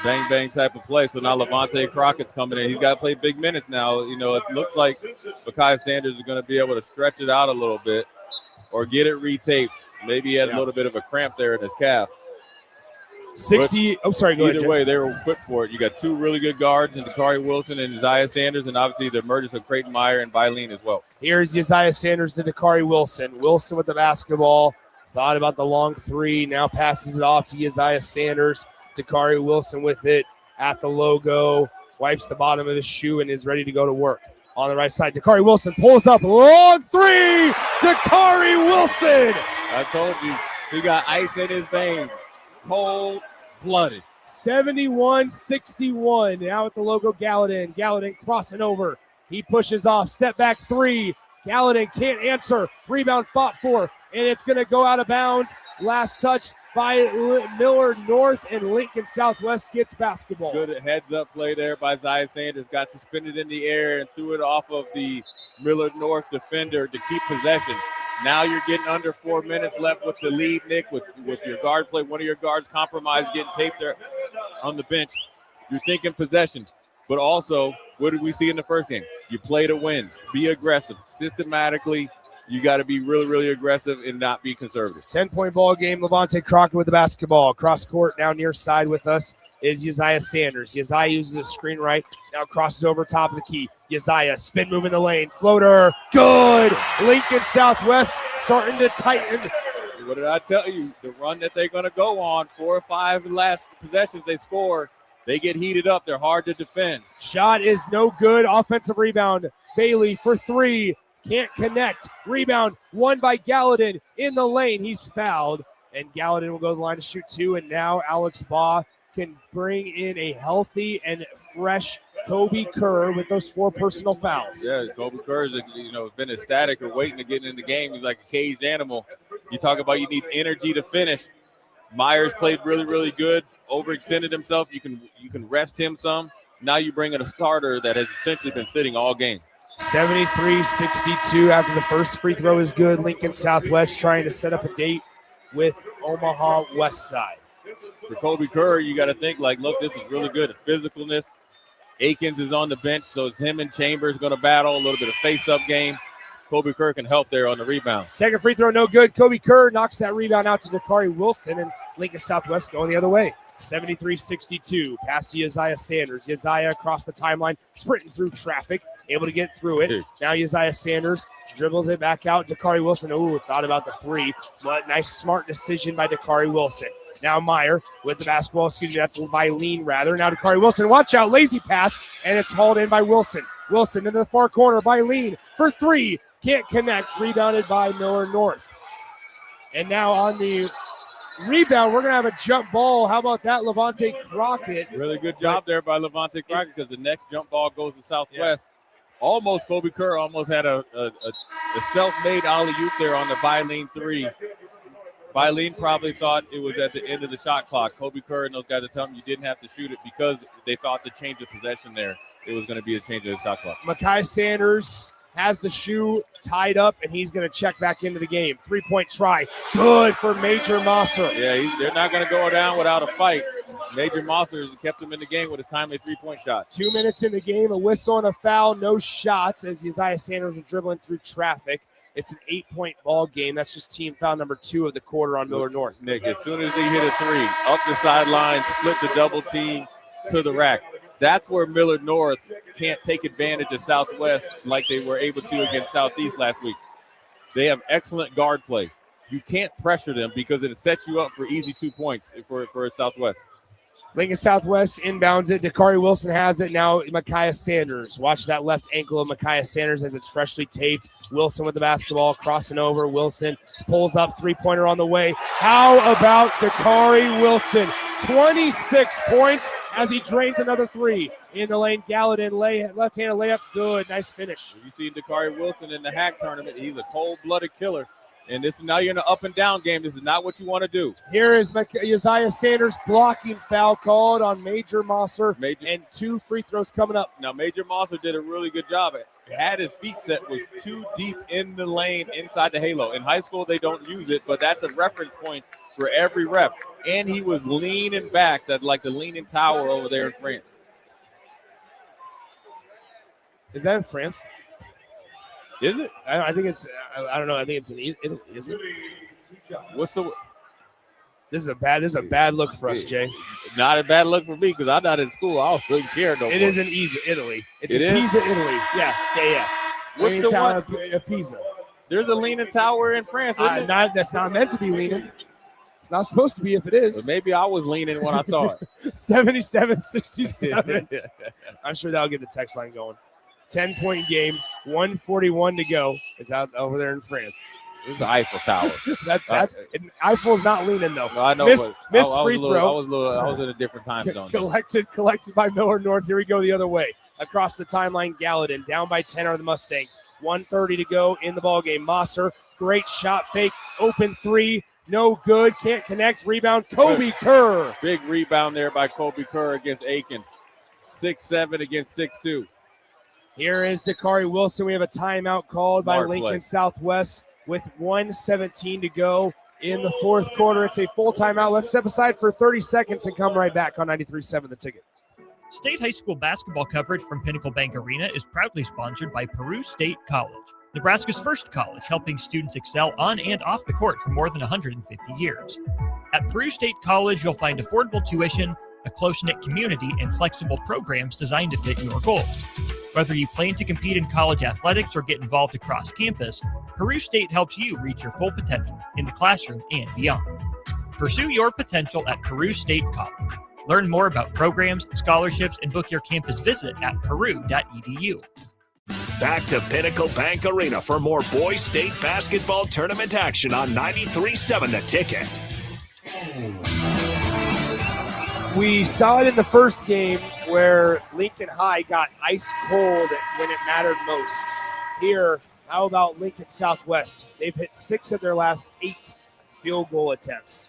bang-bang type of play. So now Levante Crockett's coming in. He's got to play big minutes now. It looks like Micaiah Sanders is going to be able to stretch it out a little bit or get it retaped. Maybe he had a little bit of a cramp there in his calf. 60. But sorry, go ahead. Either way, they were equipped for it. You got two really good guards in Dakari Wilson and Isaiah Sanders, and obviously the emergence of Creighton Meyer and Bylene as well. Here's Isaiah Sanders to Dakari Wilson. Wilson with the basketball. Thought about the long three. Now passes it off to Isaiah Sanders. Dakari Wilson with it at the logo. Wipes the bottom of his shoe and is ready to go to work. On the right side, Dakari Wilson pulls up. Long three. Dakari Wilson. I told you, he got ice in his veins. Cold-blooded. 71-61. Now at the logo, Gallatin. Gallatin crossing over. He pushes off. Step back three. Gallatin can't answer. Rebound fought for. And it's going to go out of bounds. Last touch by Millard North, and Lincoln Southwest gets basketball. Good heads-up play there by Isaiah Sanders. Got suspended in the air and threw it off of the Millard North defender to keep possession. Now you're getting under 4 minutes left with the lead, Nick, with your guard play. One of your guards compromised, getting taped there on the bench. You're thinking possessions. But also, what did we see in the first game? You play to win. Be aggressive. Systematically, you got to be really, really aggressive and not be conservative. 10-point ball game. Levante Crockett with the basketball. Cross court now near side with us is Uzziah Sanders. Uzziah uses a screen right. Now crosses over top of the key. Uzziah spin move in the lane. Floater. Good. Lincoln Southwest starting to tighten. What did I tell you? The run that they're going to go on, 4 or 5 last possessions they score, they get heated up. They're hard to defend. Shot is no good. Offensive rebound. Bailey for three. Can't connect. Rebound won by Gallatin in the lane. He's fouled. And Gallatin will go to the line to shoot two. And now Alex Baugh can bring in a healthy and fresh Kobe Kerr with those 4 personal fouls. Yeah, Kobe Kerr has been ecstatic or waiting to get in the game. He's like a caged animal. You talk about you need energy to finish. Myers played really, really good. Overextended himself. You can rest him some. Now you bring in a starter that has essentially been sitting all game. 73-62 after the first free throw is good. Lincoln Southwest trying to set up a date with Omaha West Side. For Kobe Kerr, you got to think like, look, this is really good. Physicalness. Akins is on the bench, so it's him and Chambers going to battle. A little bit of face-up game. Kobe Kerr can help there on the rebound. Second free throw, no good. Kobe Kerr knocks that rebound out to Dakari Wilson, and Lincoln Southwest going the other way. 73-62, pass to Uzziah Sanders. Uzziah across the timeline, sprinting through traffic, able to get through it. Now Uzziah Sanders dribbles it back out. Dakari Wilson, thought about the three, but nice, smart decision by Dakari Wilson. Now Meyer with the basketball, that's Bylene rather. Now Dakari Wilson, watch out, lazy pass, and it's hauled in by Wilson. Wilson into the far corner, Bylene for three, can't connect, rebounded by Millard North. And now on the rebound, we're going to have a jump ball. How about that, Levante Crockett? Really good job there by Levante Crockett because the next jump ball goes to Southwest. Yeah. Almost Kobe Kerr almost had a self-made alley-oop there on the Bylene three. Bylene probably thought it was at the end of the shot clock. Kobe Kerr and those guys are telling you didn't have to shoot it because they thought the change of possession there, it was going to be a change of the shot clock. Makai Sanders has the shoe tied up, and he's going to check back into the game. 3-point try. Good for Major Mosser. Yeah, they're not going to go down without a fight. Major Mosser kept him in the game with a timely 3-point shot. 2 minutes in the game, a whistle and a foul, no shots as Uzziah Sanders was dribbling through traffic. It's an 8-point ball game. That's just team foul number 2 of the quarter on Millard North. Nick, as soon as they hit a three, up the sideline, split the double team to the rack. That's where Millard North can't take advantage of Southwest like they were able to against Southeast last week. They have excellent guard play. You can't pressure them because it sets you up for easy 2 points for Southwest. Lincoln Southwest inbounds it. Dakari Wilson has it. Now Micaiah Sanders. Watch that left ankle of Micaiah Sanders as it's freshly taped. Wilson with the basketball, crossing over. Wilson pulls up, three-pointer on the way. How about Dakari Wilson? 26 points as he drains another three. In the lane, Gallatin, left-handed layup. Good, nice finish. You see Dakari Wilson in the hack tournament. He's a cold-blooded killer. And now you're in an up-and-down game. This is not what you want to do. Here is Uzziah Sanders blocking foul called on Major Mosser. And 2 free throws coming up. Now, Major Mosser did a really good job. Had his feet set, was too deep in the lane inside the halo. In high school, they don't use it, but that's a reference point for every rep. And he was leaning back, like the Leaning Tower over there in France. Is that in France? Is it? I think it's. I don't know. I think it's in Italy, isn't it? What's the? This is a bad look for us, Jay. Not a bad look for me because I'm not in school. I don't really care no more. It is in Italy. It's It in is? Pisa, Italy. Yeah. What's Leaning the Tower one? of Pisa. There's a Leaning Tower in France, isn't it? That's not meant to be leaning. It's not supposed to be if it is. But maybe I was leaning when I saw it. 77-67. I'm sure that'll get the text line going. 10-point game, 1:41 to go. It's out over there in France. It was the Eiffel Tower. Eiffel's not leaning though. No, I know, Missed but free throw. I was in a different time zone. Collected by Millard North. Here we go the other way. Across the timeline, Gallatin down by 10 are the Mustangs. 1:30 to go in the ballgame. Mosser, great shot fake, open three, no good, can't connect. Rebound, Kobe Kerr. Big rebound there by Kobe Kerr against Aikens. 6'7" against 6'2". Here is Dakari Wilson. We have a timeout called by Smart Lincoln play. Southwest with 1:17 to go in the fourth quarter. It's a full timeout. Let's step aside for 30 seconds and come right back on 93.7 The Ticket. State high school basketball coverage from Pinnacle Bank Arena is proudly sponsored by Peru State College, Nebraska's first college, helping students excel on and off the court for more than 150 years. At Peru State College, you'll find affordable tuition, a close-knit community, and flexible programs designed to fit your goals. Whether you plan to compete in college athletics or get involved across campus, Peru State helps you reach your full potential in the classroom and beyond. Pursue your potential at Peru State College. Learn more about programs, scholarships, and book your campus visit at peru.edu. Back to Pinnacle Bank Arena for more Boys State basketball tournament action on 93.7 The Ticket. We saw it in the first game where Lincoln High got ice cold when it mattered most. Here, how about Lincoln Southwest? They've hit 6 of their last 8 field goal attempts.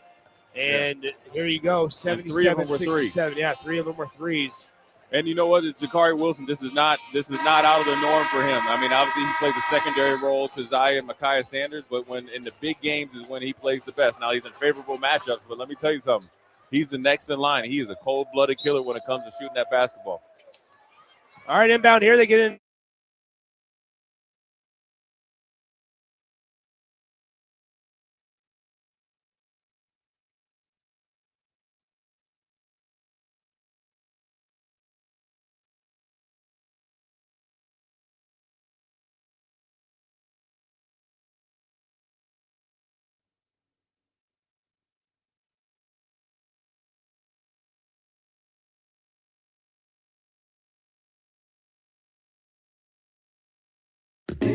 And here you go, 77-67. Yeah, 3 of them were threes. And you know what? It's Dakari Wilson. This is not out of the norm for him. I mean, obviously he plays a secondary role to Zaya and Micaiah Sanders, but when in the big games is when he plays the best. Now he's in favorable matchups, but let me tell you something. He's the next in line. He is a cold-blooded killer when it comes to shooting that basketball. All right, inbound here. They get in.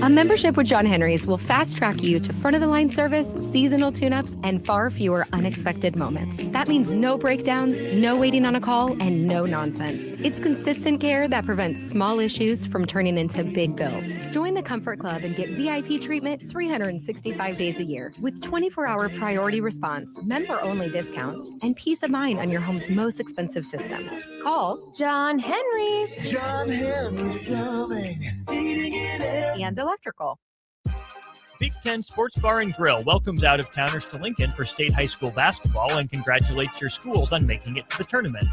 A membership with John Henry's will fast-track you to front-of-the-line service, seasonal tune-ups, and far fewer unexpected moments. That means no breakdowns, no waiting on a call, and no nonsense. It's consistent care that prevents small issues from turning into big bills. Join the Comfort Club and get VIP treatment 365 days a year with 24-hour priority response, member-only discounts, and peace of mind on your home's most expensive systems. Call John Henry's. John Henry's Plumbing, heating and air. And electrical. Big Ten Sports Bar and Grill welcomes out-of-towners to Lincoln for state high school basketball and congratulates your schools on making it to the tournament.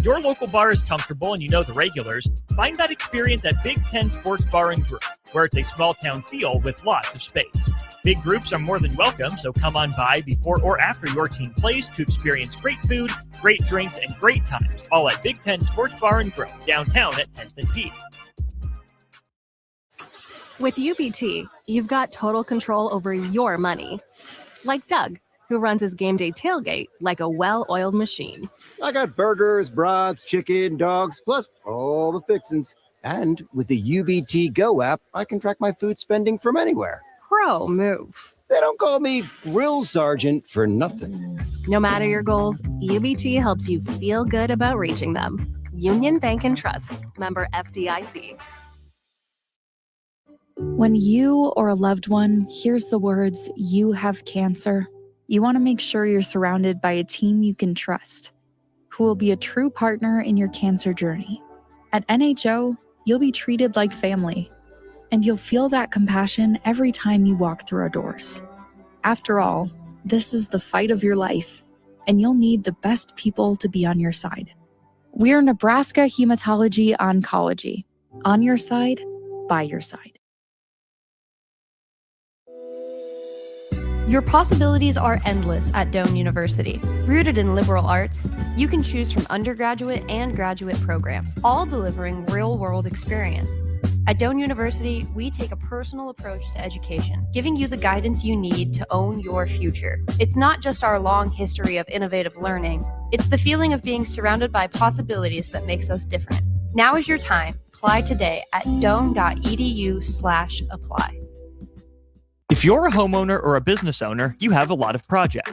Your local bar is comfortable and you know the regulars. Find that experience at Big Ten Sports Bar and Grill, where it's a small-town feel with lots of space. Big groups are more than welcome, so come on by before or after your team plays to experience great food, great drinks, and great times, all at Big Ten Sports Bar and Grill, downtown at 10th and P. With UBT, you've got total control over your money. Like Doug, who runs his game day tailgate like a well-oiled machine. I got burgers, brats, chicken, dogs, plus all the fixins. And with the UBT Go app, I can track my food spending from anywhere. Pro move. They don't call me Grill Sergeant for nothing. No matter your goals, UBT helps you feel good about reaching them. Union Bank and Trust. Member FDIC. When you or a loved one hears the words, "You have cancer," you want to make sure you're surrounded by a team you can trust, who will be a true partner in your cancer journey. At NHO, you'll be treated like family, and you'll feel that compassion every time you walk through our doors. After all, this is the fight of your life, and you'll need the best people to be on your side. We're Nebraska Hematology Oncology. On your side, by your side. Your possibilities are endless at Doane University. Rooted in liberal arts, you can choose from undergraduate and graduate programs, all delivering real-world experience. At Doane University, we take a personal approach to education, giving you the guidance you need to own your future. It's not just our long history of innovative learning, it's the feeling of being surrounded by possibilities that makes us different. Now is your time. Apply today at doane.edu/apply. If you're a homeowner or a business owner, you have a lot of projects.